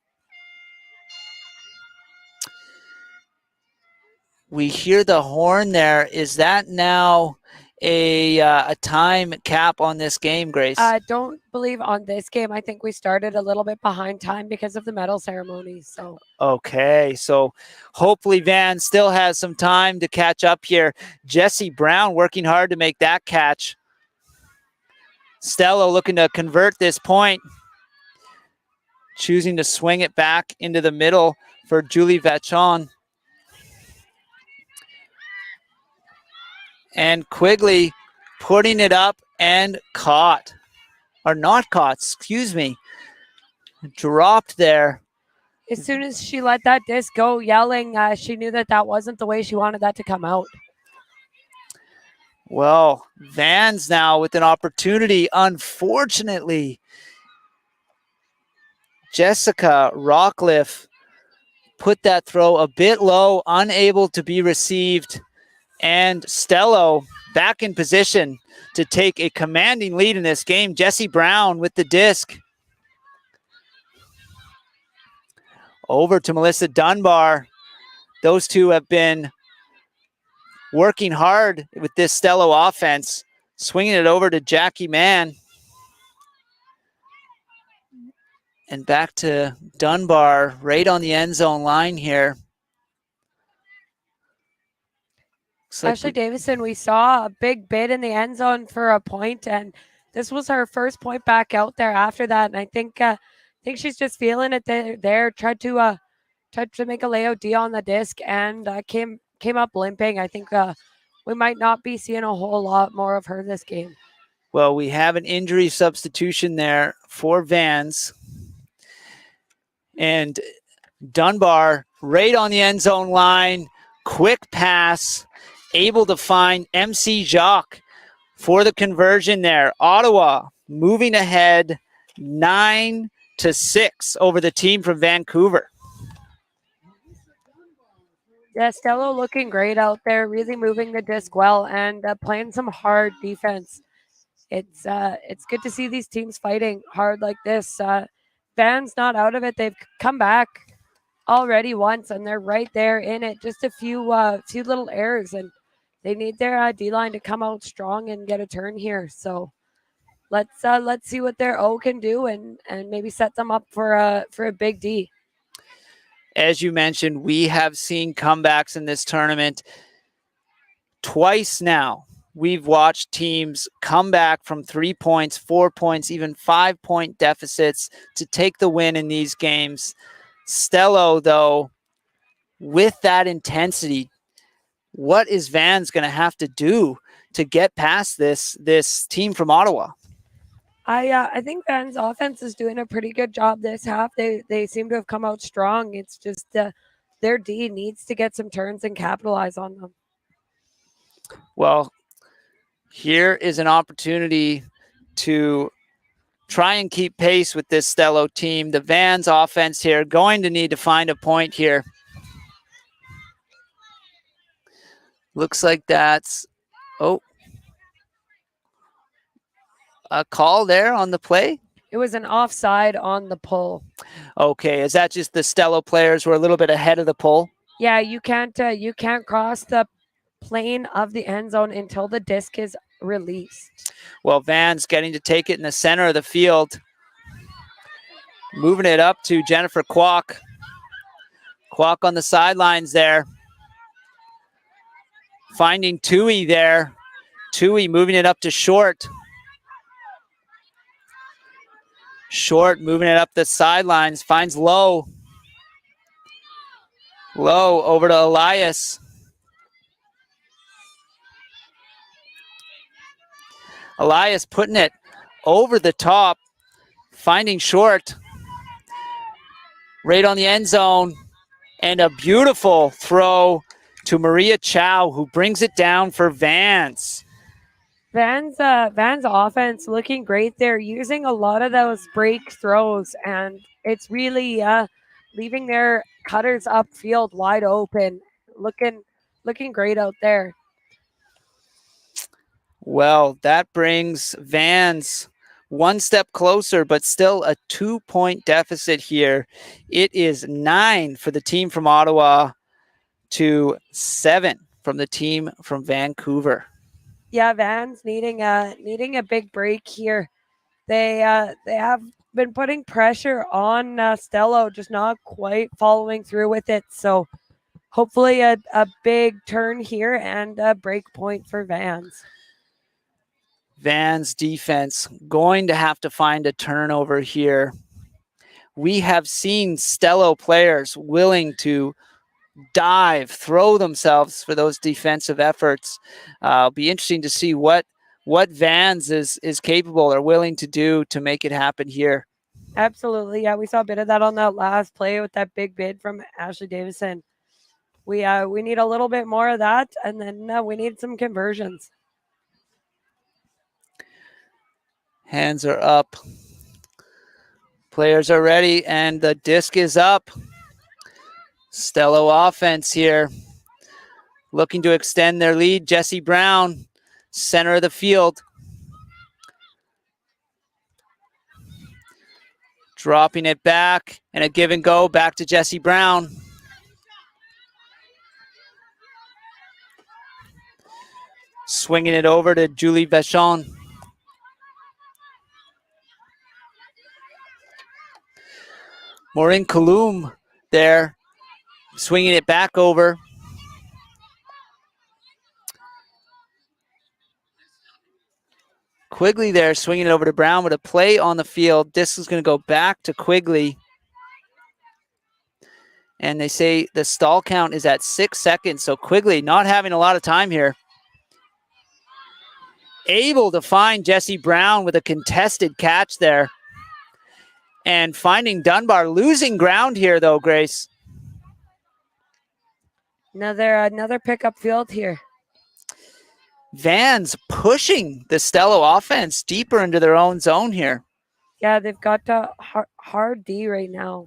We hear the horn there. Is that now a time cap on this game, Grace? I don't believe on this game. I think we started a little bit behind time because of the medal ceremony. So okay, so hopefully Van still has some time to catch up here. Jesse Brown working hard to make that catch. Stella looking to convert this point, choosing to swing it back into the middle for Julie Vachon. And Quigley putting it up and caught. Or not caught, excuse me. Dropped there. as soon as she let that disc go, yelling, she knew that that wasn't the way she wanted that to come out. Well, Vans now with an opportunity. Unfortunately, Jessica Rockcliffe put that throw a bit low, unable to be received. And Stello back in position to take a commanding lead in this game. Jesse Brown with the disc. Over to Melissa Dunbar. Those two have been working hard with this Stello offense. Swinging it over to Jackie Mann. And back to Dunbar, right on the end zone line here. Ashley Davison, we saw a big bid in the end zone for a point, and this was her first point back out there after that. And I think she's just feeling it there. Tried to make a layout D on the disc and came up limping. I think we might not be seeing a whole lot more of her this game. Well, we have an injury substitution there for Vans. And Dunbar right on the end zone line. Quick pass. Able to find MC Jacques for the conversion there. Ottawa moving ahead 9-6 over the team from Vancouver. Yeah, Stello looking great out there, really moving the disc well and playing some hard defense. It's good to see these teams fighting hard like this. Van's not out of it. They've come back already once, and they're right there in it. Just a few little errors, and they need their D-line to come out strong and get a turn here. So let's see what their O can do and maybe set them up for a big D. As you mentioned, we have seen comebacks in this tournament twice now. We've watched teams come back from 3 points, 4 points, even 5-point deficits to take the win in these games. Stello, though, with that intensity, what is Vans going to have to do to get past this team from Ottawa? I think Van's offense is doing a pretty good job this half. They seem to have come out strong. It's just their D needs to get some turns and capitalize on them. Well, here is an opportunity to try and keep pace with this Stello team. The Vans offense here going to need to find a point here. Looks like that's, a call there on the play. It was an offside on the pull. Okay, is that just the Stello players were a little bit ahead of the pull? Yeah, you can't cross the plane of the end zone until the disc is released. Well, Van's getting to take it in the center of the field. Moving it up to Jennifer Kwok. Kwok on the sidelines there. Finding Tui there. Tui moving it up to Short. Short moving it up the sidelines. Finds Lowe. Lowe over to Elias. Elias putting it over the top. Finding Short. Right on the end zone. And a beautiful throw to Maria Chow, who brings it down for Vans. Van's offense looking great. They're using a lot of those break throws, and it's really leaving their cutters upfield wide open. Looking great out there. Well, that brings Vans one step closer, but still a 2-point deficit here. It is 9 for the team from Ottawa to 7 from the team from Vancouver. Yeah, Vans needing a big break here. They have been putting pressure on Stello, just not quite following through with it. So hopefully a big turn here and a break point for Vans. Vans defense going to have to find a turnover here. We have seen Stello players willing to dive, throw themselves for those defensive efforts. It'll be interesting to see what Vans is capable or willing to do to make it happen here. Absolutely, yeah, we saw a bit of that on that last play with that big bid from Ashley Davison. We need a little bit more of that, and then we need some conversions. Hands are up. Players are ready, and the disc is up. Stello offense here, looking to extend their lead. Jesse Brown, center of the field. Dropping it back, and a give and go back to Jesse Brown. Swinging it over to Julie Vachon. Maureen Kaloum there, swinging it back over. Quigley there, swinging it over to Brown with a play on the field. This is going to go back to Quigley. And they say the stall count is at 6 seconds. So Quigley not having a lot of time here. Able to find Jesse Brown with a contested catch there. And finding Dunbar, losing ground here though, Grace. Another pickup field here. Vans pushing the Stello offense deeper into their own zone here. Yeah, they've got hard D right now.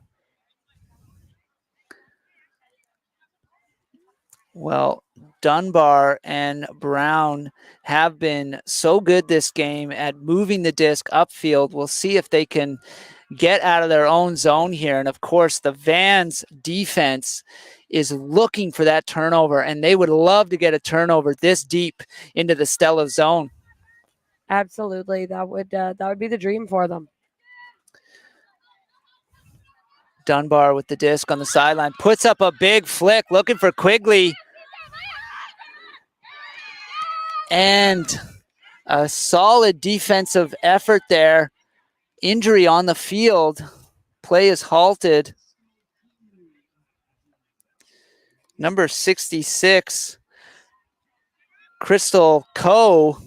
Well, Dunbar and Brown have been so good this game at moving the disc upfield. We'll see if they can get out of their own zone here. And of course, the Vans defense is looking for that turnover, and they would love to get a turnover this deep into the Stello zone. Absolutely, that would be the dream for them. Dunbar with the disc on the sideline, puts up a big flick, looking for Quigley. And a solid defensive effort there. Injury on the field. Play is halted. Number 66, Crystal Coe.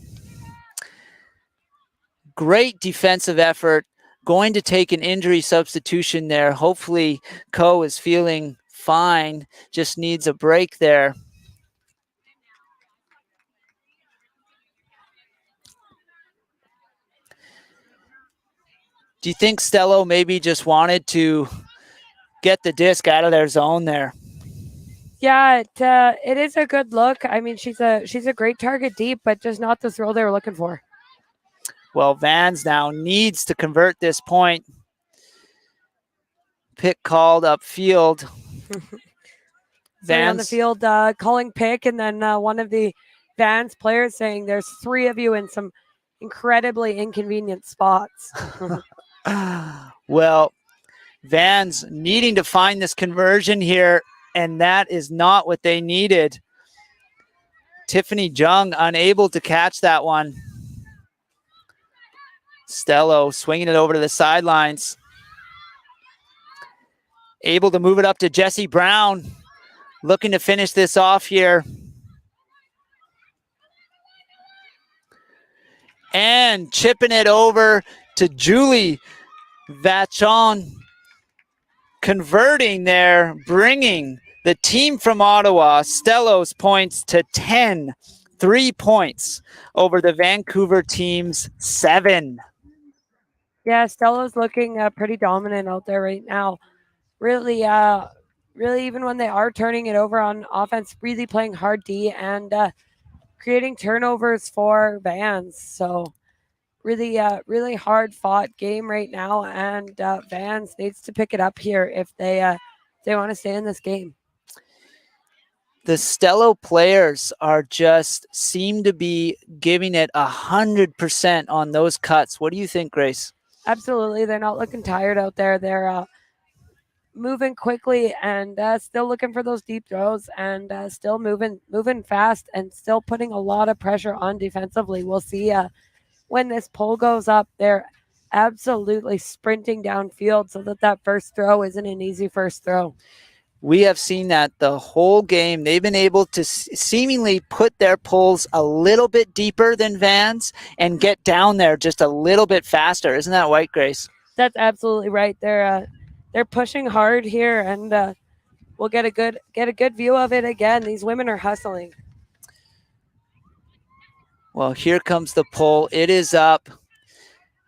Great defensive effort. Going to take an injury substitution there. Hopefully Coe is feeling fine. Just needs a break there. Do you think Stello maybe just wanted to get the disc out of their zone there? Yeah, it is a good look. I mean, she's a great target deep, but just not the throw they were looking for. Well, Vans now needs to convert this point. Pick called upfield. Vans on the field calling pick, and then one of the Vans players saying there's 3 of you in some incredibly inconvenient spots. Well, Vans needing to find this conversion here, and that is not what they needed. Tiffany Jung unable to catch that one. Stello swinging it over to the sidelines. Able to move it up to Jesse Brown. Looking to finish this off here. And chipping it over to Julie Vachon. Converting there, bringing the team from Ottawa, Stello's points to 10. 3 points over the Vancouver team's 7. Yeah, Stello's looking pretty dominant out there right now. Really, even when they are turning it over on offense, really playing hard D and creating turnovers for Vans. So really, really hard fought game right now, and Vans needs to pick it up here if they want to stay in this game. The Stello players are just seem to be giving it 100% on those cuts. What do you think, Grace? Absolutely, they're not looking tired out there. They're moving quickly and still looking for those deep throws and still moving fast and still putting a lot of pressure on defensively. We'll see when this pole goes up, they're absolutely sprinting downfield so that first throw isn't an easy first throw. We have seen that the whole game. They've been able to seemingly put their poles a little bit deeper than Vans and get down there just a little bit faster. Isn't that right, Grace? That's absolutely right. They're pushing hard here, and we'll get a good view of it again. These women are hustling. Well, here comes the pole. It is up.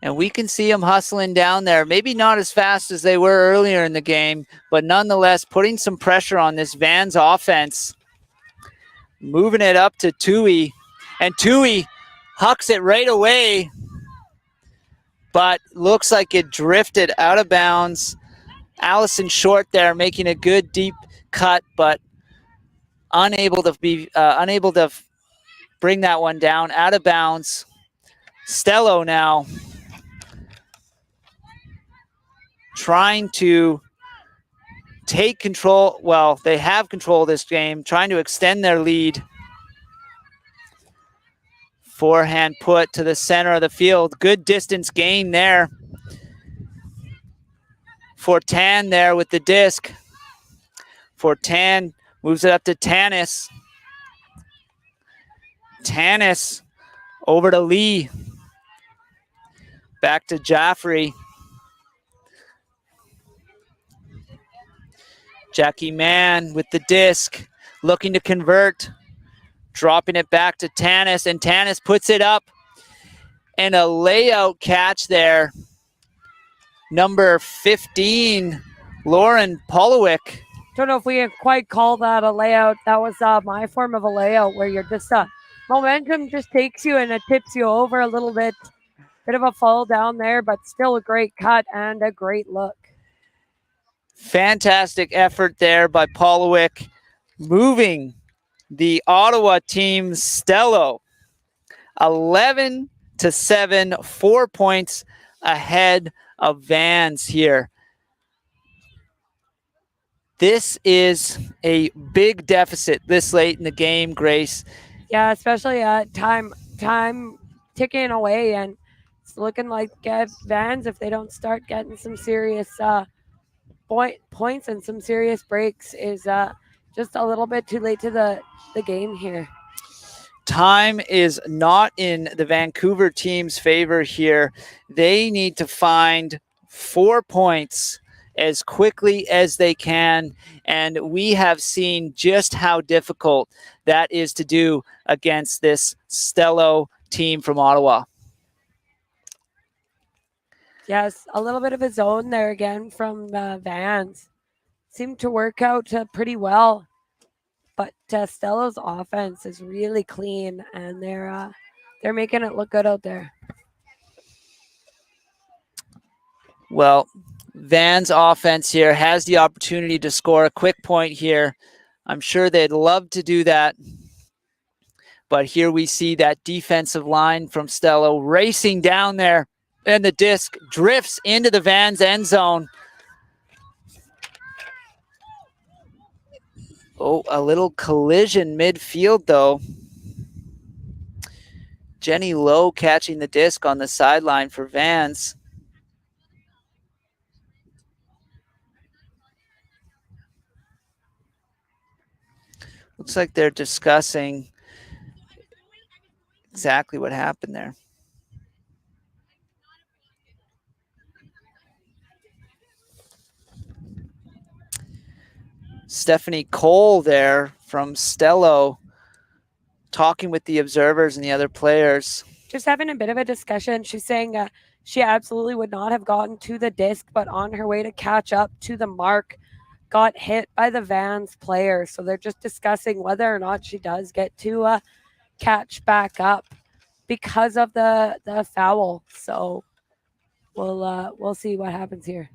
And we can see them hustling down there. Maybe not as fast as they were earlier in the game, but nonetheless putting some pressure on this Vans offense. Moving it up to Tui. And Tui hucks it right away, but looks like it drifted out of bounds. Allison Short there making a good deep cut, but unable to bring that one down, out of bounds. Stello now trying to take control. Well, they have control of this game, trying to extend their lead. Forehand put to the center of the field. Good distance gain there. Fortan there with the disc. Fortan moves it up to Tanis. Tanis over to Lee. Back to Jaffrey. Jackie Mann with the disc, looking to convert. Dropping it back to Tanis, and Tanis puts it up. And a layout catch there. Number 15, Lauren Polowick. Don't know if we can quite call that a layout. That was my form of a layout where you're just momentum just takes you and it tips you over a little bit. Bit of a fall down there, but still a great cut and a great look. Fantastic effort there by Polowick, moving the Ottawa team Stello 11-7, 4 points ahead of Vans here. This is a big deficit this late in the game, Grace. Yeah, especially time ticking away, and it's looking like Vans, if they don't start getting some serious points and some serious breaks, is just a little bit too late to the game here. Time is not in the Vancouver team's favor here. They need to find 4 points as quickly as they can, and we have seen just how difficult that is to do against this Stello team from Ottawa. Yes, a little bit of a zone there again from Vans. Seemed to work out pretty well, but Stello's offense is really clean, and they're making it look good out there. Well, Van's offense here has the opportunity to score a quick point here. I'm sure they'd love to do that. But here we see that defensive line from Stello racing down there, and the disc drifts into the Vans end zone. Oh, a little collision midfield, though. Jenny Lowe catching the disc on the sideline for Vans. Looks like they're discussing exactly what happened there. Stephanie Cole there from Stello talking with the observers and the other players. Just having a bit of a discussion. She's saying she absolutely would not have gotten to the disc, but on her way to catch up to the mark, got hit by the Vans player. So they're just discussing whether or not she does get to catch back up because of the foul. So we'll see what happens here.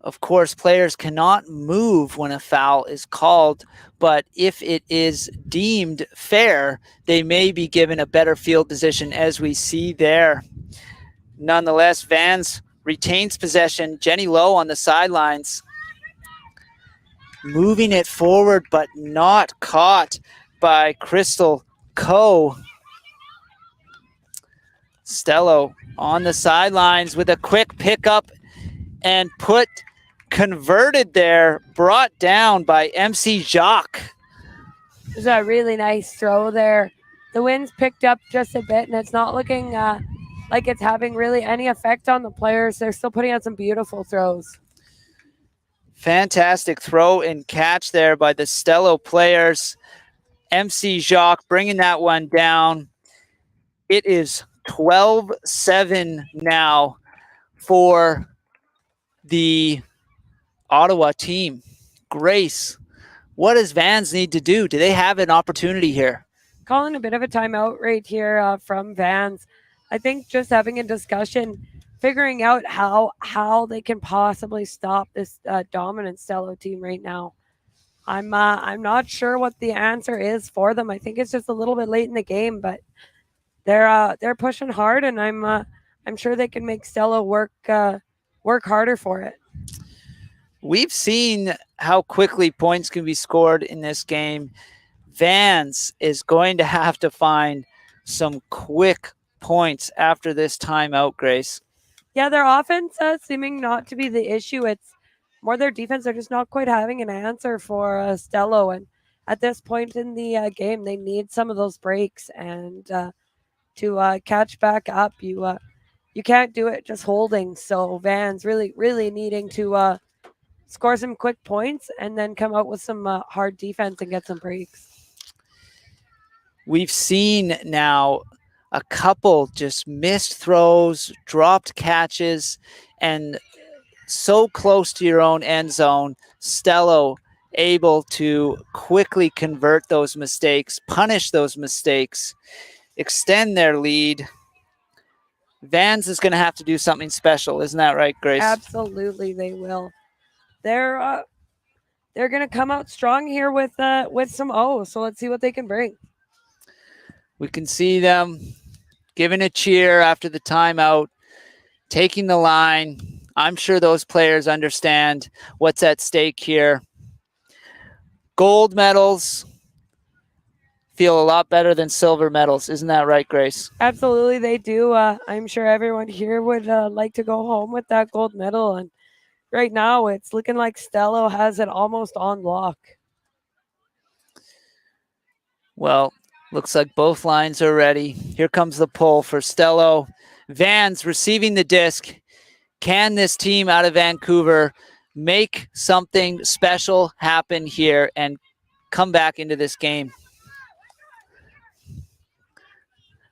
Of course, players cannot move when a foul is called, but if it is deemed fair, they may be given a better field position, as we see there. Nonetheless, Vans retains possession. Jenny Lowe on the sidelines, moving it forward, but not caught by Crystal Coe. Stello on the sidelines with a quick pickup and converted there, brought down by MC Jacques. There's a really nice throw there. The wind's picked up just a bit, and it's not looking like it's having really any effect on the players. They're still putting out some beautiful throws. Fantastic throw and catch there by the Stello players. MC Jacques bringing that one down. It is 12-7 now for the Ottawa team. Grace, what does Vans need to do? Do they have an opportunity here? Calling a bit of a timeout right here from Vans. I think just having a discussion, figuring out how they can possibly stop this dominant Stello team right now. I'm not sure what the answer is for them. I think it's just a little bit late in the game, but they're pushing hard, and I'm sure they can make Stello work harder for it. We've seen how quickly points can be scored in this game. Vans is going to have to find some quick points after this timeout, Grace. Yeah, their offense seeming not to be the issue. It's more their defense. They're just not quite having an answer for Stello. And at this point in the game, they need some of those breaks. And to catch back up, you can't do it just holding. So Vans really, really needing to score some quick points and then come out with some hard defense and get some breaks. We've seen now a couple just missed throws, dropped catches, and so close to your own end zone. Stello able to quickly convert those mistakes, punish those mistakes, extend their lead. Vans is going to have to do something special. Isn't that right, Grace? Absolutely, they will. They're going to come out strong here with some O's. So let's see what they can bring. We can see them giving a cheer after the timeout, taking the line. I'm sure those players understand what's at stake here. Gold medals feel a lot better than silver medals. Isn't that right, Grace? Absolutely, they do. I'm sure everyone here would like to go home with that gold medal. And right now, it's looking like Stello has it almost on lock. Well, looks like both lines are ready. Here comes the pull for Stello. Vans receiving the disc. Can this team out of Vancouver make something special happen here and come back into this game?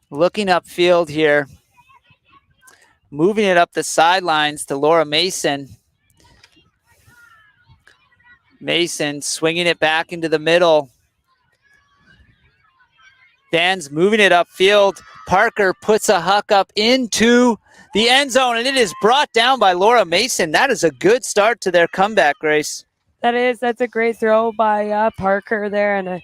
Looking upfield here. Moving it up the sidelines to Laura Mason. Mason swinging it back into the middle. Vans moving it upfield. Parker puts a huck up into the end zone, and it is brought down by Laura Mason. That is a good start to their comeback, Grace. That's a great throw by Parker there, and a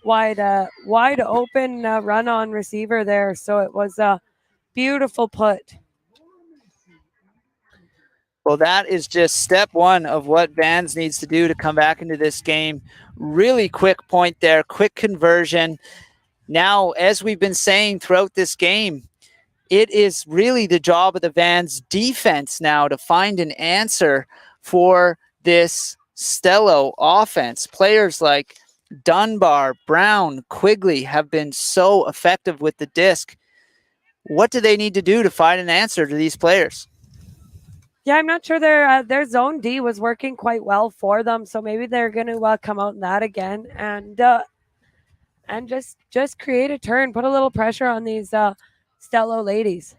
wide open run on receiver there. So it was a beautiful put. Well, that is just step one of what Vans needs to do to come back into this game. Really quick point there, quick conversion. Now, as we've been saying throughout this game, it is really the job of the Vans defense now to find an answer for this Stello offense. Players like Dunbar, Brown, Quigley have been so effective with the disc. What do they need to do to find an answer to these players? Yeah, I'm not sure their zone D was working quite well for them, so maybe they're going to come out in that again and just create a turn, put a little pressure on these Stello ladies.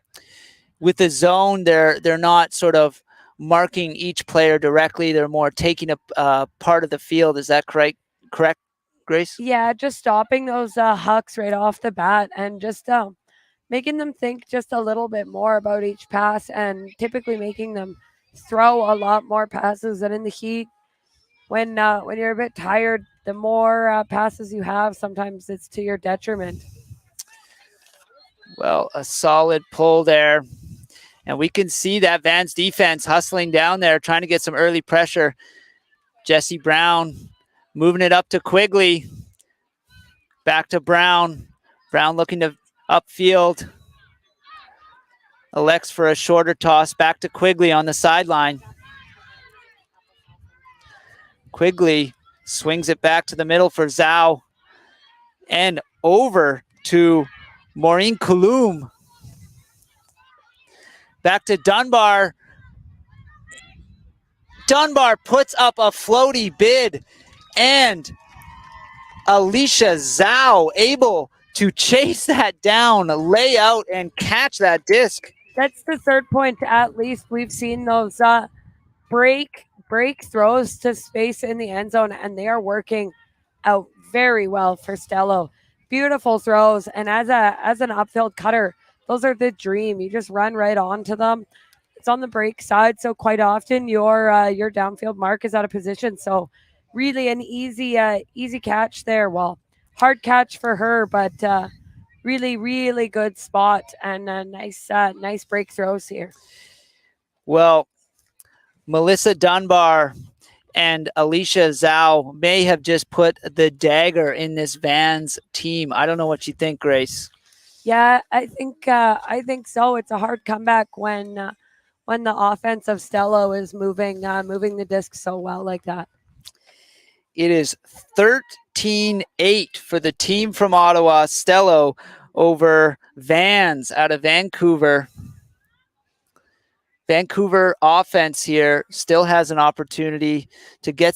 With the zone, they're not sort of marking each player directly. They're more taking a part of the field. Is that correct, Grace? Yeah, just stopping those hucks right off the bat and just making them think just a little bit more about each pass and typically making them throw a lot more passes. And in the heat, when you're a bit tired, the more passes you have, sometimes it's to your detriment. Well, a solid pull there. And we can see that Van's defense hustling down there, trying to get some early pressure. Jesse Brown moving it up to Quigley. Back to Brown. Brown looking to upfield. Elects for a shorter toss back to Quigley on the sideline. Quigley swings it back to the middle for Zhao. And over to Maureen Kulum. Back to Dunbar. Dunbar puts up a floaty bid, and Alicia Zhao able to chase that down, lay out, and catch that disc. That's the third point at least. We've seen those break throws to space in the end zone, and they are working out very well for Stello. Beautiful throws, and as an upfield cutter, those are the dream. You just run right onto them. It's on the break side, so quite often your downfield mark is out of position. So really an easy catch there. Well, hard catch for her, but really good spot and nice break throws here. Well, Melissa Dunbar and Alicia Zhao may have just put the dagger in this Vans team. I don't know what you think, Grace. Yeah, I think so. It's a hard comeback when the offense of Stello is moving the disc so well like that. It is 13-8 for the team from Ottawa, Stello, over Vans out of Vancouver. Vancouver offense here still has an opportunity to get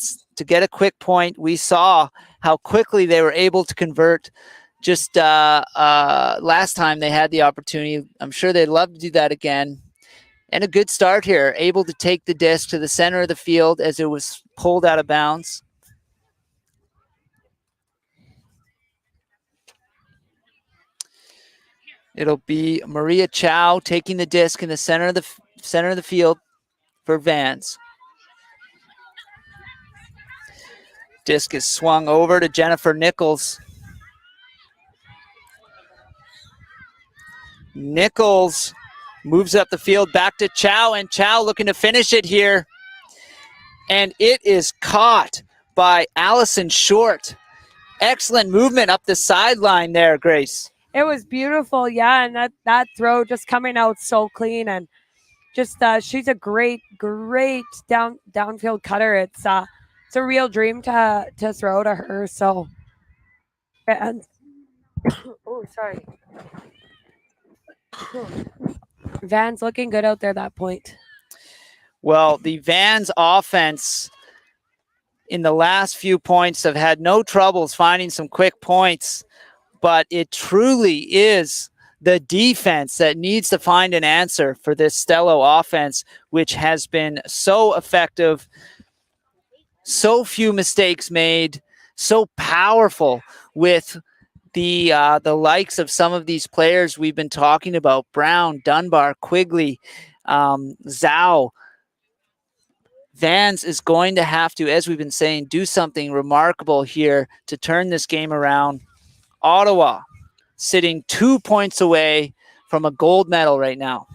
a quick point. We saw how quickly they were able to convert just last time they had the opportunity. I'm sure they'd love to do that again. And a good start here, able to take the disc to the center of the field as it was pulled out of bounds. It'll be Maria Chow taking the disc in the center of the field for Vans. Disc is swung over to Jennifer Nichols. Nichols moves up the field back to Chow, and Chow looking to finish it here. And it is caught by Allison Short. Excellent movement up the sideline there, Grace. It was beautiful, yeah, and that throw just coming out so clean, and just she's a great downfield cutter. It's a real dream to throw to her. So, and oh, sorry. Van's looking good out there that point. Well, the Vans offense in the last few points have had no troubles finding some quick points, but it truly is the defense that needs to find an answer for this Stello offense, which has been so effective, so few mistakes made, so powerful with the likes of some of these players we've been talking about: Brown, Dunbar, Quigley, Zhao. Vans is going to have to, as we've been saying, do something remarkable here to turn this game around. Ottawa sitting 2 points away from a gold medal right now.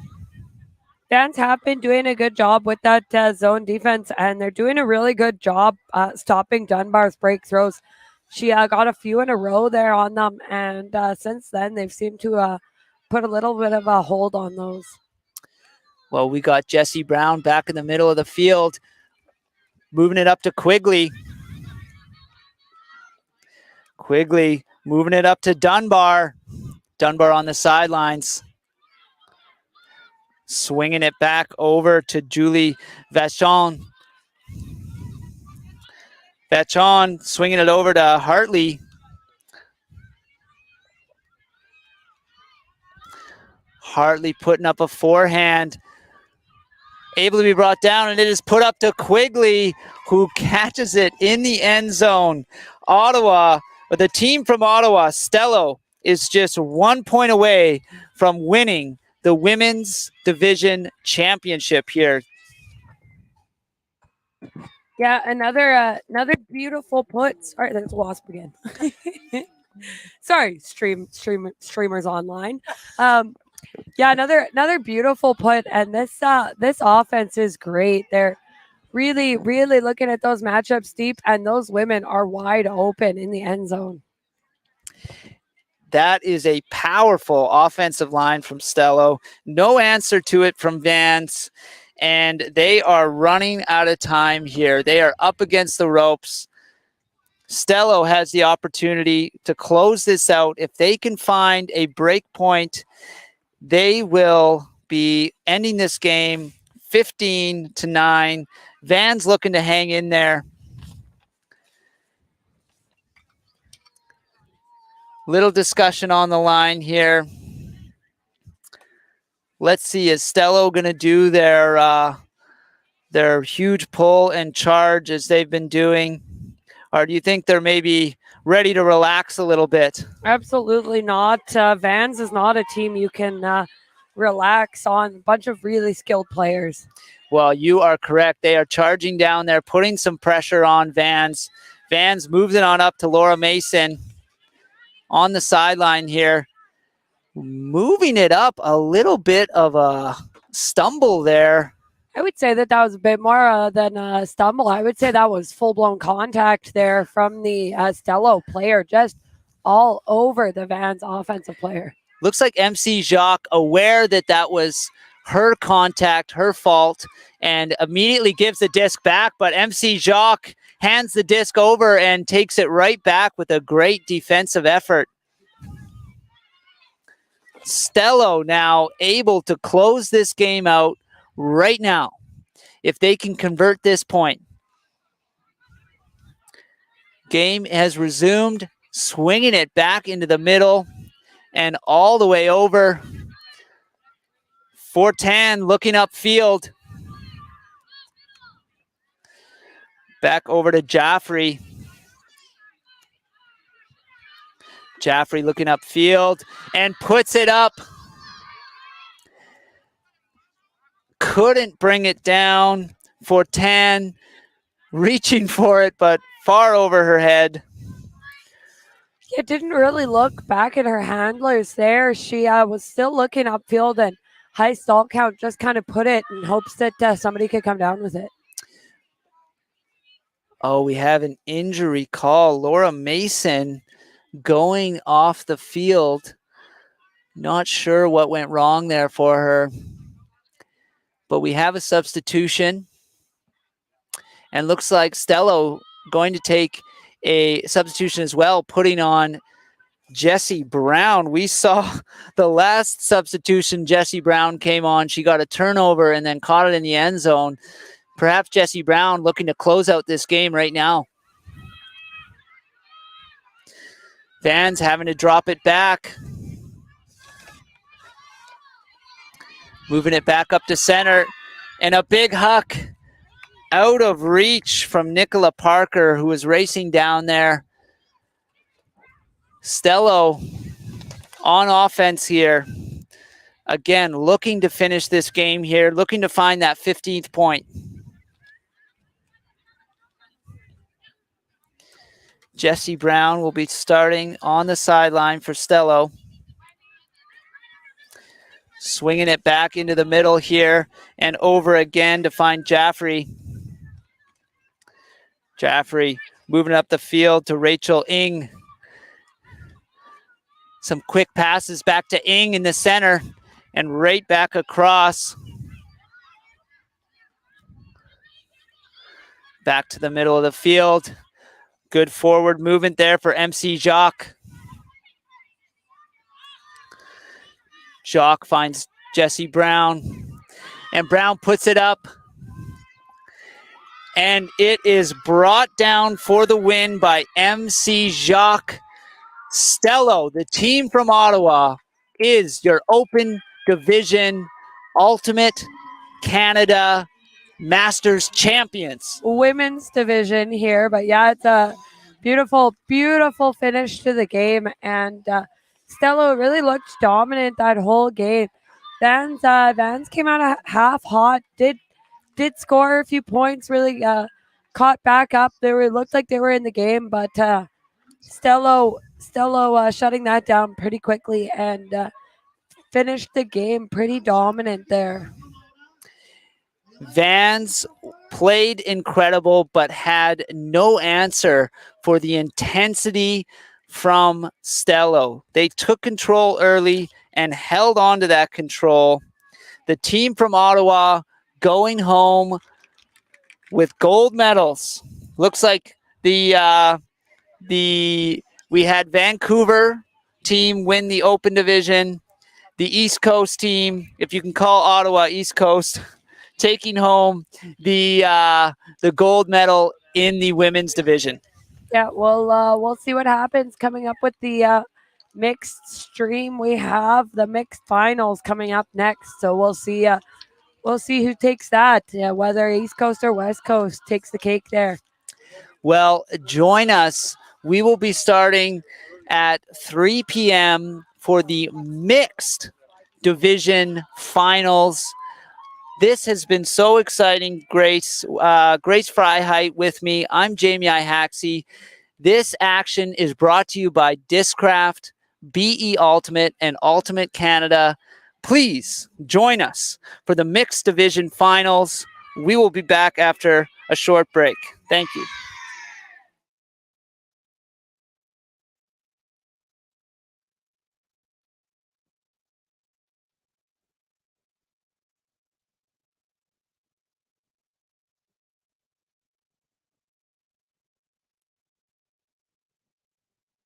Vans have been doing a good job with that zone defense, and they're doing a really good job stopping Dunbar's break throws. She got a few in a row there on them, and since then they've seemed to put a little bit of a hold on those. Well, we got Jesse Brown back in the middle of the field, moving it up to Quigley. Quigley moving it up to Dunbar. Dunbar on the sidelines. Swinging it back over to Julie Vachon. Vachon swinging it over to Hartley. Hartley putting up a forehand. Able to be brought down, and it is put up to Quigley, who catches it in the end zone. Ottawa But the team from Ottawa, Stello, is just 1 point away from winning the women's division championship here. Yeah, another beautiful put. Sorry, there's a wasp again. Sorry, streamers online. Yeah, another beautiful put, and this offense is great. They're really looking at those matchups deep, and those women are wide open in the end zone. That is a powerful offensive line from Stello. No answer to it from Vans, and they are running out of time here. They are up against the ropes. Stello has the opportunity to close this out. If they can find a break point, they will be ending this game 15-9. Vans looking to hang in there. Little discussion on the line here. Let's see, is Stello going to do their huge pull and charge as they've been doing? Or do you think they're maybe ready to relax a little bit? Absolutely not. Vans is not a team you can relax on. A bunch of really skilled players. Well, you are correct. They are charging down there, putting some pressure on Vans. Vans moves it on up to Laura Mason on the sideline here. Moving it up, a little bit of a stumble there. I would say that was a bit more than a stumble. I would say that was full-blown contact there from the Stello player, just all over the Vans offensive player. Looks like MC Jacques aware that that was her contact, her fault, and immediately gives the disc back, but MC Jacques hands the disc over and takes it right back with a great defensive effort. Stello now able to close this game out right now if they can convert this point. Game has resumed, swinging it back into the middle and all the way over. Fortan looking upfield. Back over to Jaffrey. Jaffrey looking upfield and puts it up. Couldn't bring it down. Fortan reaching for it, but far over her head. It didn't really look back at her handlers there. She was still looking upfield, and high stall count just kind of put it in hopes that somebody could come down with it. Oh, we have an injury call. Laura Mason going off the field. Not sure what went wrong there for her. But we have a substitution. And looks like Stello going to take a substitution as well, putting on Jessie Brown. We saw the last substitution Jessie Brown came on. She got a turnover and then caught it in the end zone. Perhaps Jessie Brown looking to close out this game right now. Vans having to drop it back. Moving it back up to center. And a big huck out of reach from Nicola Parker, who was racing down there. Stello on offense here. Again, looking to finish this game here, looking to find that 15th point. Jessie Brown will be starting on the sideline for Stello. Swinging it back into the middle here and over again to find Jaffrey. Jaffrey moving up the field to Rachel Ng. Some quick passes back to Ng in the center and right back across. Back to the middle of the field. Good forward movement there for MC Jacques. Jacques finds Jessie Brown. And Brown puts it up. And it is brought down for the win by MC Jacques. Stello, the team from Ottawa, is your Open Division Ultimate Canada Masters champions. Women's division here, but yeah, it's a Beautiful, beautiful finish to the game. And Stello really looked dominant that whole game. Vans came out of half hot, did score a few points, really caught back up. Looked like they were in the game, but Stello shutting that down pretty quickly and finished the game pretty dominant there. Vans played incredible, but had no answer for the intensity from Stello. They took control early and held on to that control. The team from Ottawa going home with gold medals. Looks like we had Vancouver team win the Open Division. The East Coast team, if you can call Ottawa East Coast, taking home the gold medal in the women's division. Yeah, we'll see what happens coming up with the mixed stream. We have the mixed finals coming up next, so we'll see who takes that. Whether East Coast or West Coast takes the cake there. Well, join us. We will be starting at 3 p.m. for the mixed division finals. This has been so exciting, Grace. Grace Freiheit with me. I'm Jamie Ihaxie. This action is brought to you by Discraft, BE Ultimate, and Ultimate Canada. Please join us for the mixed division finals. We will be back after a short break. Thank you.